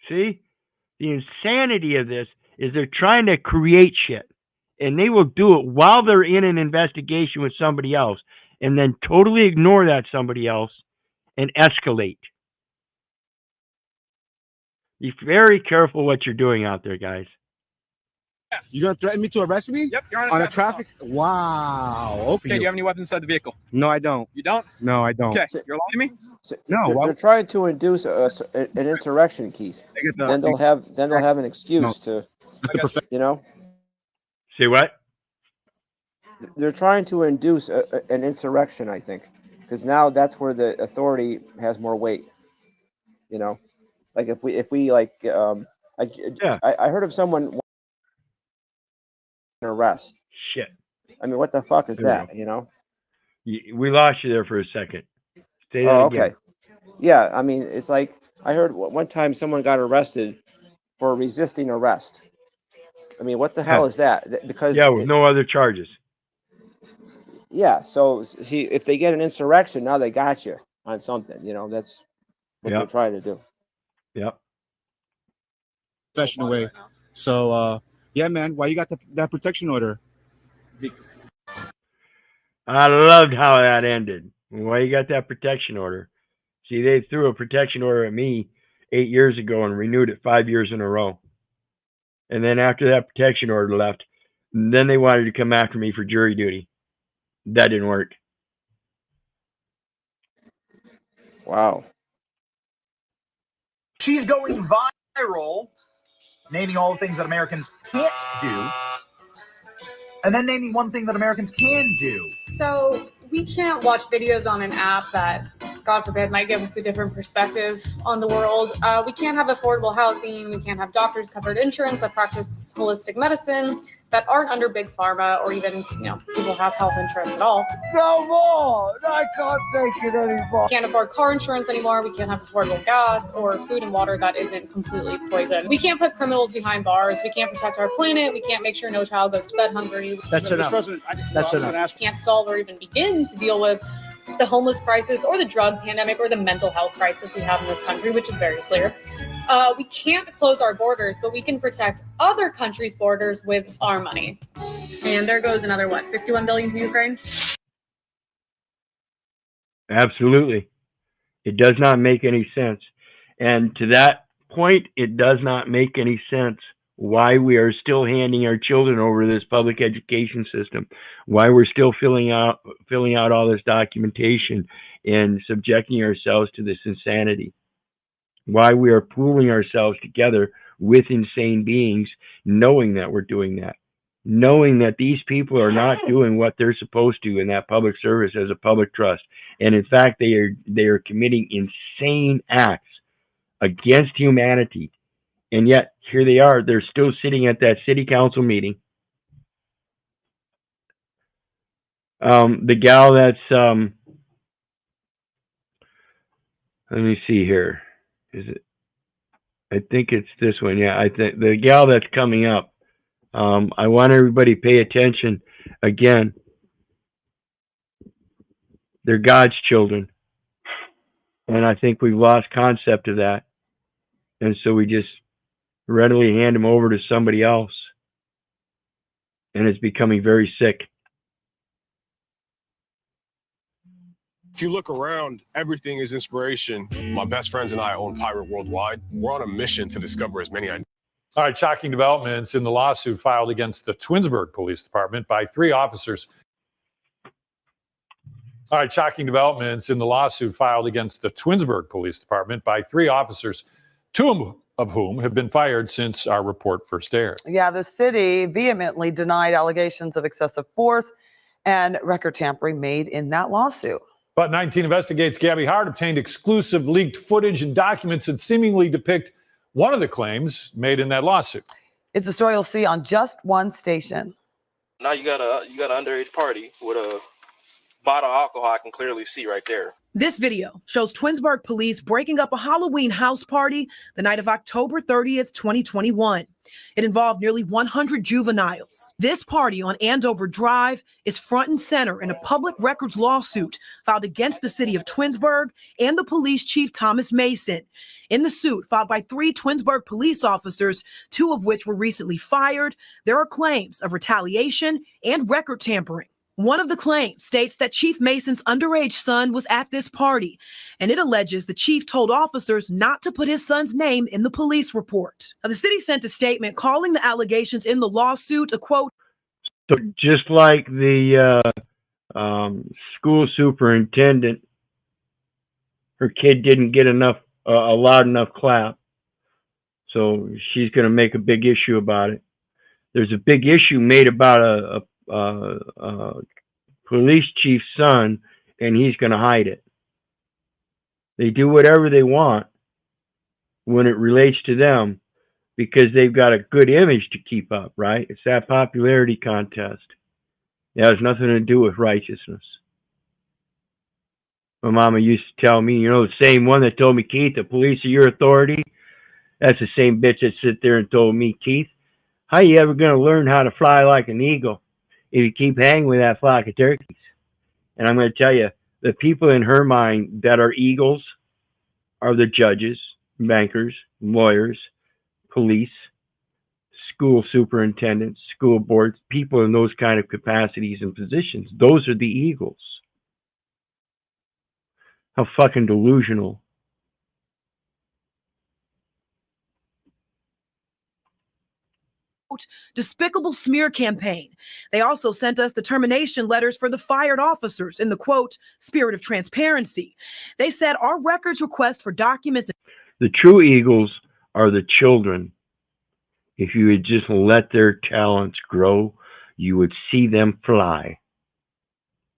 See? The insanity of this is they're trying to create shit. And they will do it while they're in an investigation with somebody else, and then totally ignore that somebody else and escalate. Be very careful what you're doing out there, guys. Yes. You're going to threaten me to arrest me? Yep, you're on a traffic stop. Wow. Okay, do you have any weapons inside the vehicle? No, I don't. You don't? No, I don't. Okay, you're lying to me? No. They're trying to induce an insurrection, Keith. Then they'll have an excuse to, you know? Say what? They're trying to induce an insurrection, I think, because now that's where the authority has more weight. You know, like if we like, I heard of someone arrest. Shit. I mean, what the fuck is that? You know? We lost you there for a second. Say that again. Okay. Yeah, I mean, it's like I heard one time someone got arrested for resisting arrest. I mean, what the hell is that? Because with no other charges. Yeah, so see, if they get an insurrection, now they got you on something. You know, that's what they're trying to do. Yep. Professional way. So, yeah, man, why you got that protection order? I loved how that ended. Why you got that protection order? See, they threw a protection order at me 8 years ago and renewed it 5 years in a row. And then after that protection order left, then they wanted to come after me for jury duty. That didn't work. Wow. She's going viral, naming all the things that Americans can't do, and then naming one thing that Americans can do. So we can't watch videos on an app that, God forbid, might give us a different perspective on the world. We can't have affordable housing. We can't have doctors covered insurance that practice holistic medicine that aren't under big pharma, or even, people have health insurance at all. No more! I can't take it anymore. We can't afford car insurance anymore. We can't have affordable gas or food and water that isn't completely poisoned. We can't put criminals behind bars. We can't protect our planet. We can't make sure no child goes to bed hungry. That's enough. That's enough. We can't solve or even begin to deal with the homeless crisis or the drug pandemic or the mental health crisis we have in this country, which is very clear. We can't close our borders, but we can protect other countries' borders with our money. And there goes another, $61 billion to Ukraine? Absolutely. It does not make any sense. And to that point, it does not make any sense why we are still handing our children over to this public education system, why we're still filling out all this documentation and subjecting ourselves to this insanity, why we are pooling ourselves together with insane beings, knowing that we're doing that, knowing that these people are not doing what they're supposed to in that public service as a public trust. And in fact, they are committing insane acts against humanity. And yet here they are, they're still sitting at that city council meeting. The gal that's let me see here. Is it? I think it's this one. Yeah, I think the gal that's coming up. I want everybody to pay attention. Again, they're God's children. And I think we've lost concept of that. And so we just readily hand them over to somebody else. And it's becoming very sick. If you look around, everything is inspiration. My best friends and I own Pirate Worldwide. We're on a mission to discover as many ideas. All right, shocking developments in the lawsuit filed against the Twinsburg Police Department by 3 officers. All right, shocking developments in the lawsuit filed against the Twinsburg Police Department by 3 officers, 2 of whom have been fired since our report first aired. Yeah, the city vehemently denied allegations of excessive force and record tampering made in that lawsuit. But 19 Investigates Gabby Hart obtained exclusive leaked footage and documents that seemingly depict one of the claims made in that lawsuit. It's a story you'll see on just one station. Now you got an underage party with a bottle of alcohol. I can clearly see right there. This video shows Twinsburg police breaking up a Halloween house party the night of October 30th, 2021. It involved nearly 100 juveniles. This party on Andover Drive is front and center in a public records lawsuit filed against the city of Twinsburg and the police chief Thomas Mason. In the suit, filed by 3 Twinsburg police officers, 2 of which were recently fired, there are claims of retaliation and record tampering. One of the claims states that Chief Mason's underage son was at this party, and it alleges the chief told officers not to put his son's name in the police report. Now, the city sent a statement calling the allegations in the lawsuit a quote. So just like the school superintendent, her kid didn't get a loud enough clap, so she's going to make a big issue about it. There's a big issue made about a police chief's son, and he's going to hide it. They do whatever they want when it relates to them because they've got a good image to keep up, right? It's that popularity contest. It has nothing to do with righteousness. My mama used to tell me, you know, the same one that told me, Keith, the police are your authority. That's the same bitch that sit there and told me, Keith, how you ever going to learn how to fly like an eagle if you keep hanging with that flock of turkeys? And I'm going to tell you, the people in her mind that are eagles are the judges, bankers, lawyers, police, school superintendents, school boards, people in those kind of capacities and positions. Those are the eagles. How fucking delusional. Despicable smear campaign. They also sent us the termination letters for the fired officers in the quote, spirit of transparency. They said our records request for documents. The true eagles are the children. If you would just let their talents grow, you would see them fly.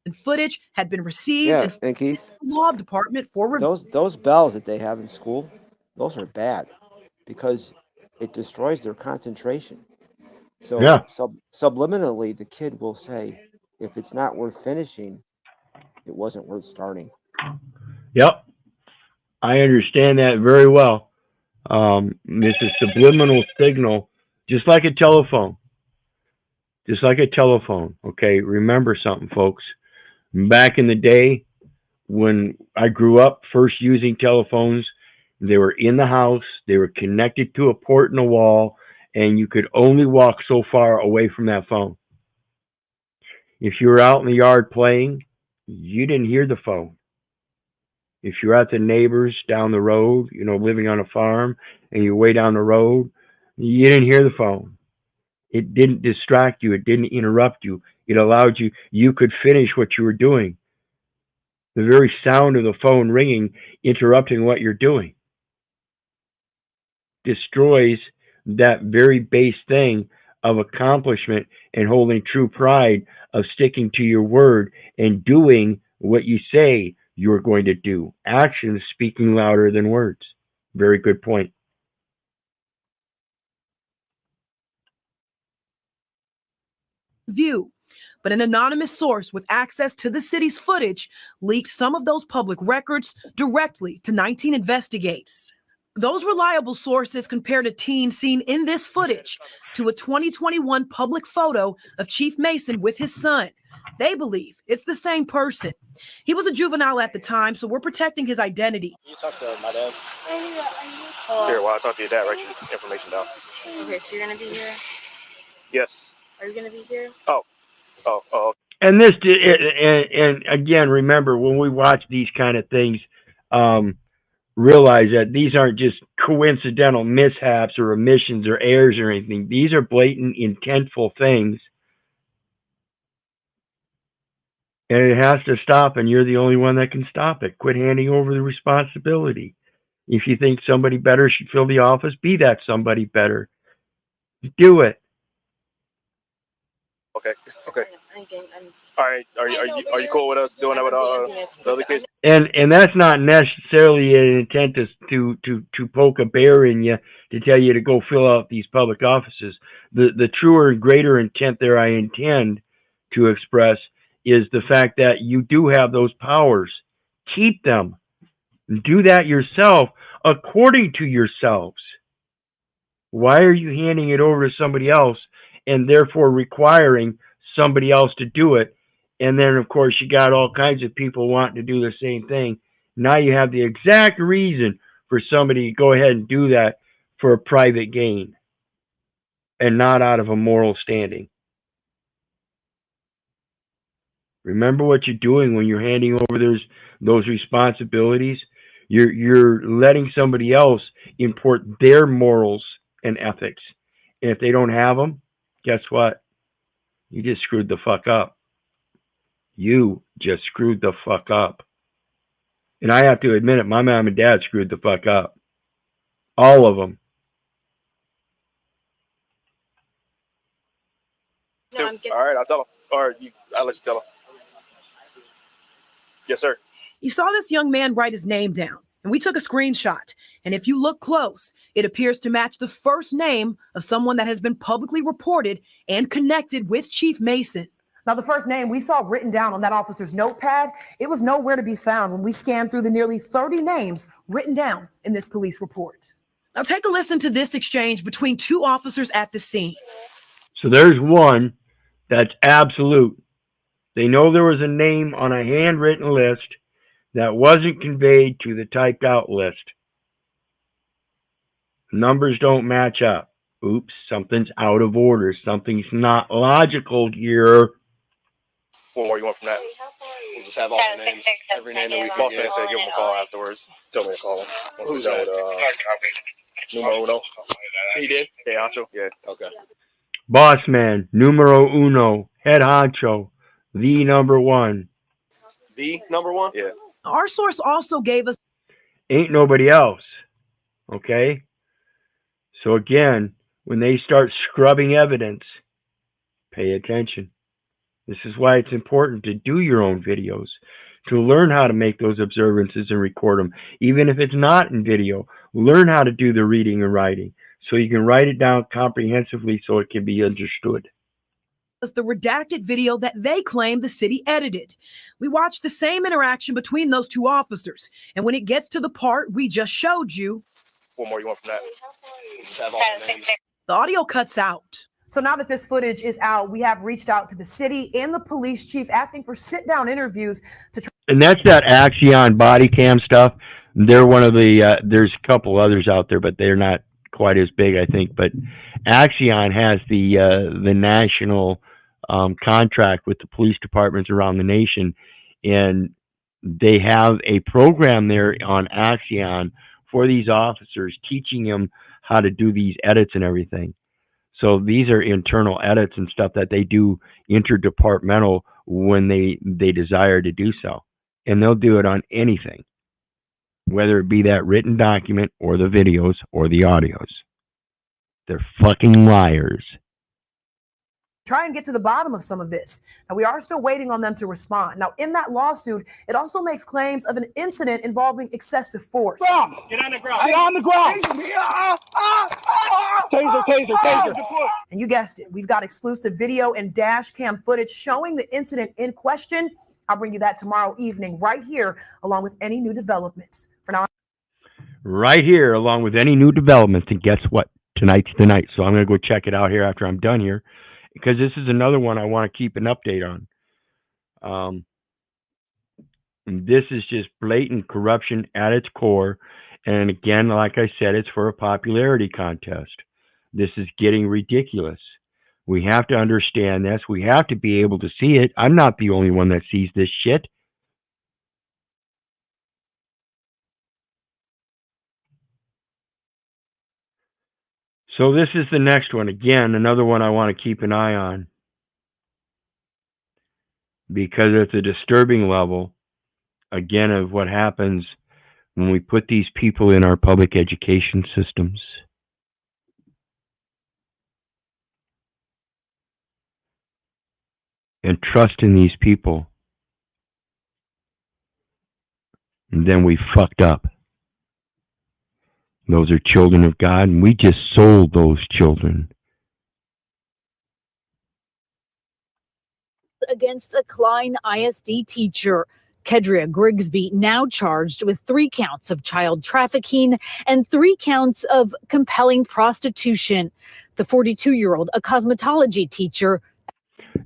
And footage had been received. Yeah, and Keith, the law department for review. Those bells that they have in school, those are bad because it destroys their concentration. So yeah. Subliminally, the kid will say, if it's not worth finishing, it wasn't worth starting. Yep. I understand that very well. This is subliminal signal, just like a telephone. Just like a telephone. Okay, remember something, folks. Back in the day, when I grew up first using telephones, they were in the house, they were connected to a port in the wall, and you could only walk so far away from that phone. If you were out in the yard playing, you didn't hear the phone. If you're at the neighbors down the road, you know, living on a farm, and you're way down the road, you didn't hear the phone. It didn't distract you. It didn't interrupt you. It allowed you could finish what you were doing. The very sound of the phone ringing, interrupting what you're doing, destroys that very base thing of accomplishment and holding true pride of sticking to your word and doing what you say you're going to do. Actions speaking louder than words. Very good point. View. But an anonymous source with access to the city's footage leaked some of those public records directly to 19 Investigates. Those reliable sources compared a teen seen in this footage to a 2021 public photo of Chief Mason with his son. They believe it's the same person. He was a juvenile at the time, so we're protecting his identity. You talk to my dad. Here, while I talk to your dad, write your information down. Okay, so you're gonna be here? Yes. Are you gonna be here? Oh. And this, and again, remember when we watch these kind of things, realize that these aren't just coincidental mishaps or omissions or errors or anything. These are blatant, intentful things. And it has to stop, and you're the only one that can stop it. Quit handing over the responsibility. If you think somebody better should fill the office, be that somebody better. Do it. Okay. All right. Are you cool with us doing that with the other kids? And that's not necessarily an intent to poke a bear in you to tell you to go fill out these public offices. The truer and greater intent there I intend to express is the fact that you do have those powers. Keep them. Do that yourself according to yourselves. Why are you handing it over to somebody else and therefore requiring somebody else to do it? And then, of course, you got all kinds of people wanting to do the same thing. Now you have the exact reason for somebody to go ahead and do that for a private gain and not out of a moral standing. Remember what you're doing when you're handing over those responsibilities. You're letting somebody else import their morals and ethics. And if they don't have them, guess what? You just screwed the fuck up. You just screwed the fuck up. And I have to admit it, my mom and dad screwed the fuck up. All of them. No, all right, I'll tell him. Or I'll let you tell him. Yes, sir. You saw this young man write his name down, and we took a screenshot. And if you look close, it appears to match the first name of someone that has been publicly reported and connected with Chief Mason. Now, the first name we saw written down on that officer's notepad, it was nowhere to be found when we scanned through the nearly 30 names written down in this police report. Now, take a listen to this exchange between two officers at the scene. So there's one that's absolute. They know there was a name on a handwritten list that wasn't conveyed to the typed out list. Numbers don't match up. Oops, something's out of order. Something's not logical here. What more you want from that? We'll just have all the names, every name that we can Boss get. man said give him a call afterwards. Tell me to call him. Who's that? Numero uno. He did? Yeah, Ancho. Yeah. Okay. Boss man, numero uno, head honcho, the number one. The number one? Yeah. Our source also gave us... Ain't nobody else. Okay? So again, when they start scrubbing evidence, pay attention. This is why it's important to do your own videos, to learn how to make those observances and record them. Even if it's not in video, learn how to do the reading and writing so you can write it down comprehensively so it can be understood. The redacted video that they claim the city edited. We watched the same interaction between those two officers. And when it gets to the part we just showed you, What more you want from that? We'll just have all the names. the audio cuts out. So now that this footage is out, we have reached out to the city and the police chief asking for sit-down interviews to try. And that's that C.O.W.A.R.D.S body cam stuff. They're one of the, there's a couple others out there, but they're not quite as big, I think. But C.O.W.A.R.D.S has the national contract with the police departments around the nation. And they have a program there on C.O.W.A.R.D.S for these officers, teaching them how to do these edits and everything. So these are internal edits and stuff that they do interdepartmental when they desire to do so. And they'll do it on anything, whether it be that written document or the videos or the audios. They're fucking liars. try and get to the bottom of some of this. Now, we are still waiting on them to respond. Now, in that lawsuit, it also makes claims of an incident involving excessive force. Get on the ground. Get on the ground. Taser. And you guessed it, we've got exclusive video and dash cam footage showing the incident in question. I'll bring you that tomorrow evening right here, along with any new developments. For now, right here, along with any new developments. And guess what? Tonight's the night. So I'm going to go check it out here after I'm done here, because this is another one I want to keep an update on. And this is just blatant corruption at its core. And again, like I said, it's for a popularity contest. This is getting ridiculous. We have to understand this. We have to be able to see it. I'm not the only one that sees this shit. So this is the next one. Again, another one I want to keep an eye on, because it's a disturbing level, again, of what happens when we put these people in our public education systems. And trust in these people. And then we fucked up. Those are children of God, and we just sold those children. Against a Klein ISD teacher. Kedria Grigsby now charged with 3 counts of child trafficking and 3 counts of compelling prostitution. The 42-year-old, a cosmetology teacher.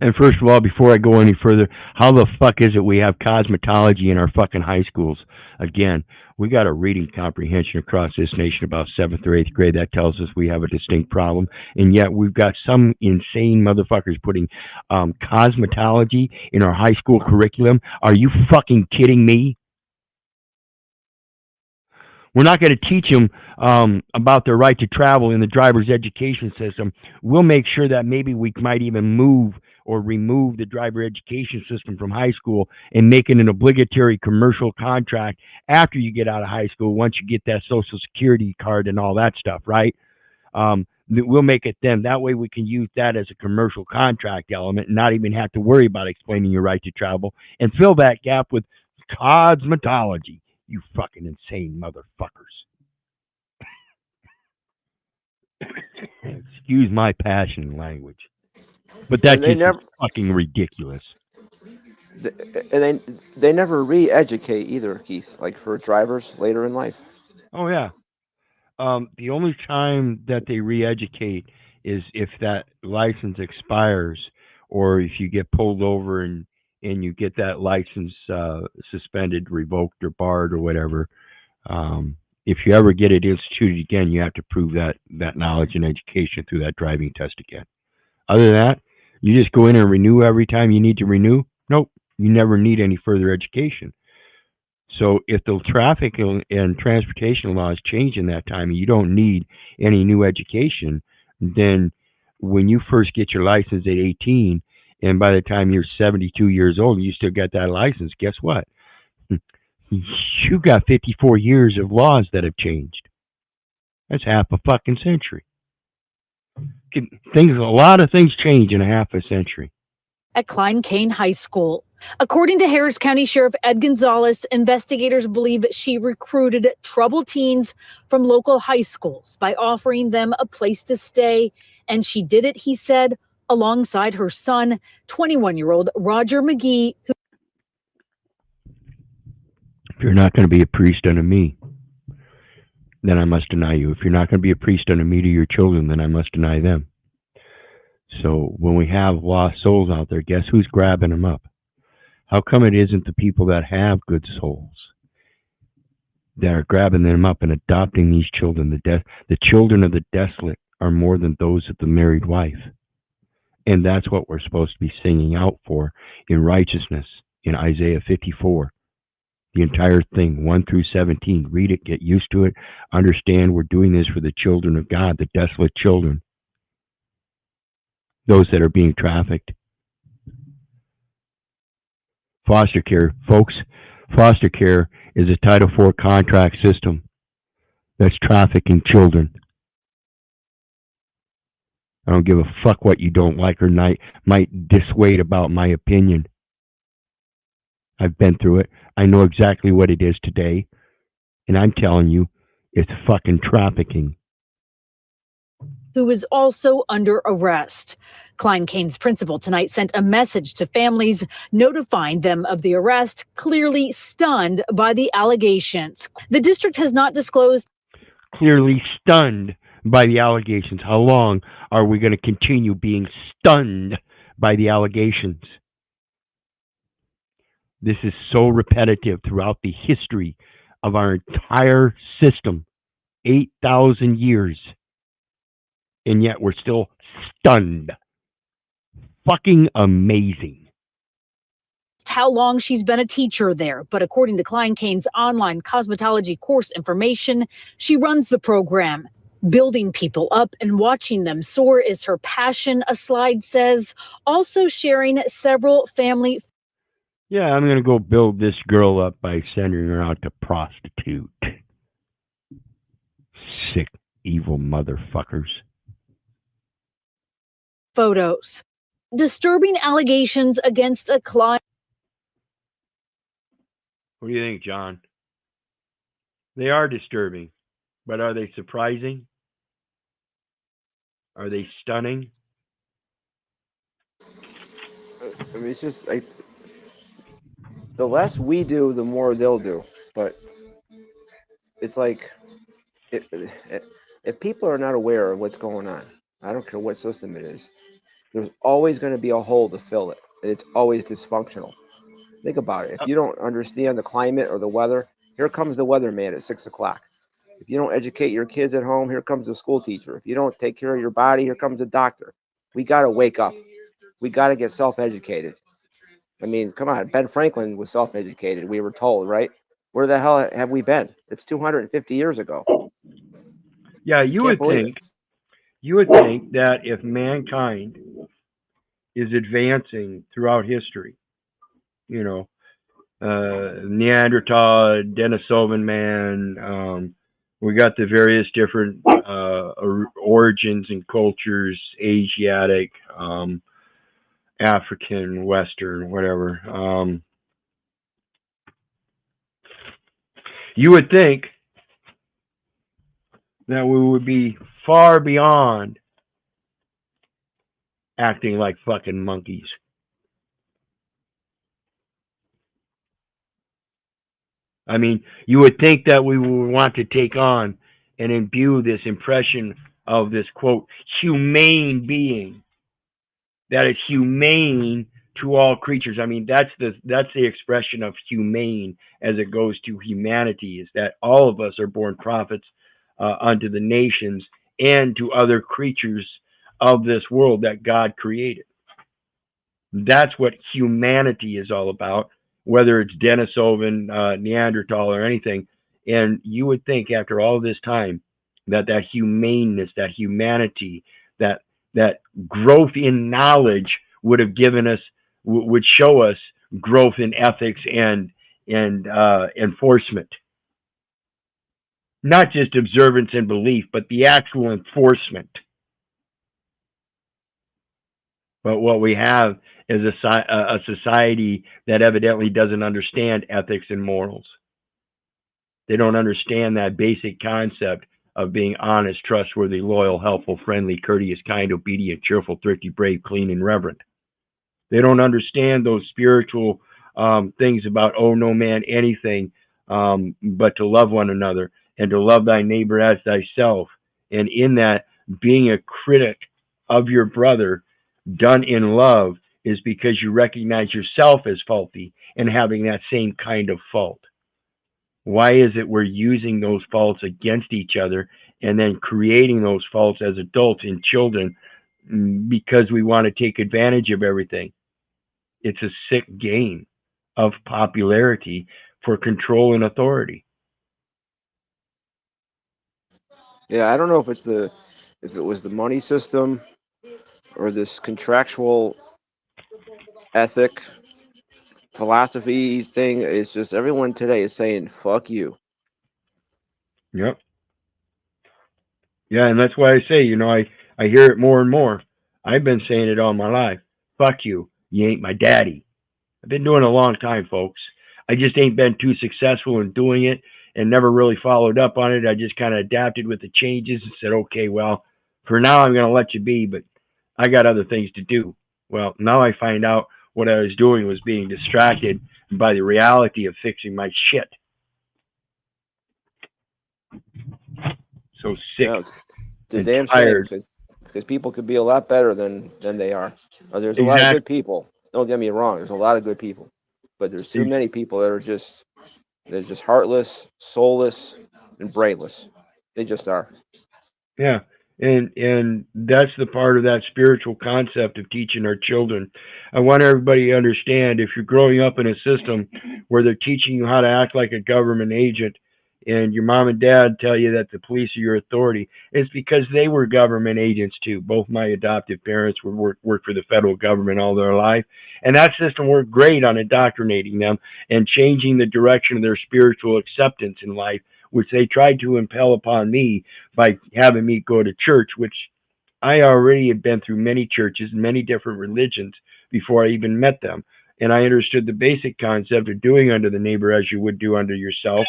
And first of all, before I go any further, how the fuck is it we have cosmetology in our fucking high schools? Again, we got a reading comprehension across this nation about 7th or 8th grade. That tells us we have a distinct problem. And yet we've got some insane motherfuckers putting cosmetology in our high school curriculum. Are you fucking kidding me? We're not going to teach them about their right to travel in the driver's education system. We'll make sure that maybe we might even move or remove the driver education system from high school and make it an obligatory commercial contract after you get out of high school, once you get that Social Security card and all that stuff, right? We'll make it then. That way we can use that as a commercial contract element and not even have to worry about explaining your right to travel, and fill that gap with cosmetology. You fucking insane motherfuckers. Excuse my passion language. But that's just fucking ridiculous. And they never re-educate either, Keith, like for drivers later in life. Oh, yeah. The only time that they re-educate is if that license expires, or if you get pulled over and you get that license suspended, revoked, or barred, or whatever. If you ever get it instituted again, you have to prove that knowledge and education through that driving test again. Other than that, you just go in and renew every time you need to renew. Nope, you never need any further education. So if the traffic and transportation laws change in that time and you don't need any new education, then when you first get your license at 18, and by the time you're 72 years old, you still got that license, guess what? You got 54 years of laws that have changed. That's half a fucking century. A lot of things change in a half a century. At Klein Cain High School. According to Harris County Sheriff Ed Gonzalez, investigators believe she recruited troubled teens from local high schools by offering them a place to stay. And she did it, he said, alongside her son, 21-year-old Roger McGee. If you're not going to be a priest unto me, then I must deny you. If you're not going to be a priest unto me to your children, then I must deny them. So when we have lost souls out there, guess who's grabbing them up? How come it isn't the people that have good souls that are grabbing them up and adopting these children? The children of the desolate are more than those of the married wife. And that's what we're supposed to be singing out for in righteousness in Isaiah 54. The entire thing, 1 through 17. Read it, get used to it, understand we're doing this for the children of God, the desolate children, those that are being trafficked. Foster care, folks, foster care is a Title IV contract system that's trafficking children. I don't give a fuck what you don't like or might dissuade about my opinion. I've been through it. I know exactly what it is today. And I'm telling you, it's fucking trafficking. Who is also under arrest. Klein-Cain's principal tonight sent a message to families notifying them of the arrest, clearly stunned by the allegations. The district has not disclosed. Clearly stunned by the allegations. How long are we going to continue being stunned by the allegations? This is so repetitive throughout the history of our entire system. 8,000 years. And yet we're still stunned. Fucking amazing. How long she's been a teacher there, but according to Klein-Cain's online cosmetology course information, she runs the program. Building people up and watching them soar is her passion, a slide says, also sharing several family. Yeah, I'm going to go build this girl up by sending her out to prostitute. Sick, evil motherfuckers. Photos. Disturbing allegations against a client. What do you think, John? They are disturbing, but are they surprising? Are they stunning? I mean, it's just like the less we do, the more they'll do. But it's like if people are not aware of what's going on, I don't care what system it is, there's always going to be a hole to fill it. It's always dysfunctional. Think about it. If you don't understand the climate or the weather, here comes the weatherman at 6 o'clock. If you don't educate your kids at home, here comes the school teacher. If you don't take care of your body, here comes the doctor. We got to wake up. We got to get self-educated. I mean, come on. Ben Franklin was self-educated. We were told, right? Where the hell have we been? It's 250 years ago. Yeah, you would think that if mankind is advancing throughout history, you know, Neanderthal, Denisovan man, we got the various different origins and cultures, Asiatic, African, Western, whatever. You would think that we would be far beyond acting like fucking monkeys. I mean, you would think that we would want to take on and imbue this impression of this, quote, humane being that is humane to all creatures. I mean, that's the expression of humane as it goes to humanity, is that all of us are born prophets unto the nations and to other creatures of this world that God created. That's what humanity is all about, whether it's Denisovan, Neanderthal, or anything. And you would think after all this time that humaneness, that humanity, that growth in knowledge would have given us, would show us growth in ethics and enforcement. Not just observance and belief, but the actual enforcement. But what we have is a society that evidently doesn't understand ethics and morals. They don't understand that basic concept of being honest, trustworthy, loyal, helpful, friendly, courteous, kind, obedient, cheerful, thrifty, brave, clean, and reverent. They don't understand those spiritual things about owe no man anything but to love one another and to love thy neighbor as thyself. And in that, being a critic of your brother done in love is because you recognize yourself as faulty and having that same kind of fault. Why is it we're using those faults against each other and then creating those faults as adults and children because we want to take advantage of everything? It's a sick game of popularity for control and authority. Yeah, I don't know if it was the money system or this contractual ethic philosophy thing. It's just everyone today is saying fuck you. Yep. Yeah, and that's why I say, I hear it more and more. I've been saying it all my life. Fuck you. You ain't my daddy. I've been doing it a long time, folks. I just ain't been too successful in doing it and never really followed up on it. I just kind of adapted with the changes and said, okay, well, for now I'm going to let you be, but I got other things to do. Well, now I find out what I was doing was being distracted by the reality of fixing my shit. So sick. No, it's a and damn tired. shame because people could be a lot better than they are. There's a lot of good people. Don't get me wrong. There's a lot of good people, but there's too many people that are just heartless, soulless, and brainless. They just are. Yeah. And that's the part of that spiritual concept of teaching our children. I want everybody to understand, if you're growing up in a system where they're teaching you how to act like a government agent, and your mom and dad tell you that the police are your authority, it's because they were government agents too. Both my adoptive parents worked for the federal government all their life, and that system worked great on indoctrinating them and changing the direction of their spiritual acceptance in life, which they tried to impel upon me by having me go to church, which I already had been through many churches, many different religions before I even met them. And I understood the basic concept of doing unto the neighbor as you would do unto yourself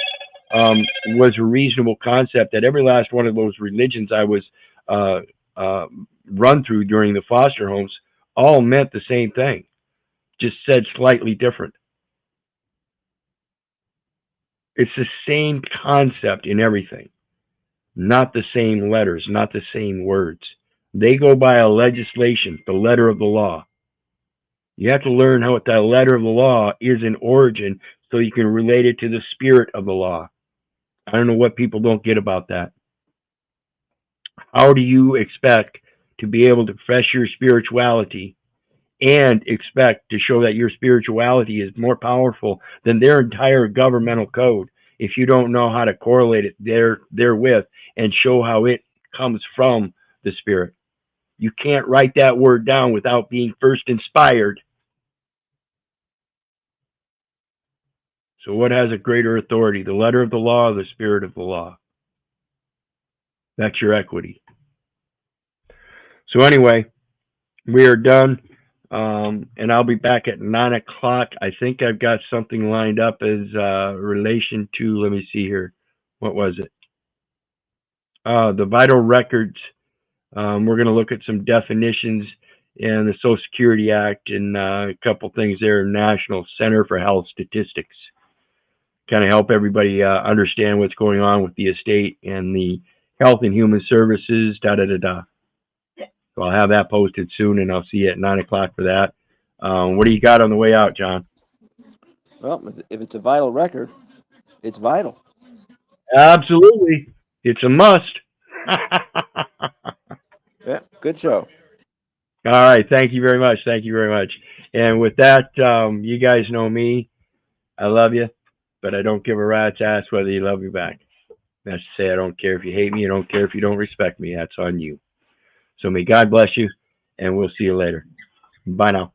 was a reasonable concept that every last one of those religions I was run through during the foster homes all meant the same thing, just said slightly different. It's the same concept in everything, not the same letters, not the same words. They go by a legislation, the letter of the law. You have to learn how what that letter of the law is in origin so you can relate it to the spirit of the law. I don't know what people don't get about that. How do you expect to be able to profess your spirituality and expect to show that your spirituality is more powerful than their entire governmental code if you don't know how to correlate it therewith and show how it comes from the spirit? You can't write that word down without being first inspired. So what has a greater authority, the letter of the law or the spirit of the law? That's your equity. So anyway, we are done. And I'll be back at 9 o'clock. I think I've got something lined up as relation to, let me see here. What was it? The vital records. We're going to look at some definitions in the Social Security Act and a couple things there, National Center for Health Statistics. Kind of help everybody understand what's going on with the estate and the Health and Human Services, da-da-da-da. So I'll have that posted soon, and I'll see you at 9 o'clock for that. What do you got on the way out, John? Well, if it's a vital record, it's vital. Absolutely. It's a must. Yeah, good show. All right. Thank you very much. Thank you very much. And with that, you guys know me. I love you, but I don't give a rat's ass whether you love me back. That's to say, I don't care if you hate me. I don't care if you don't respect me. That's on you. So may God bless you, and we'll see you later. Bye now.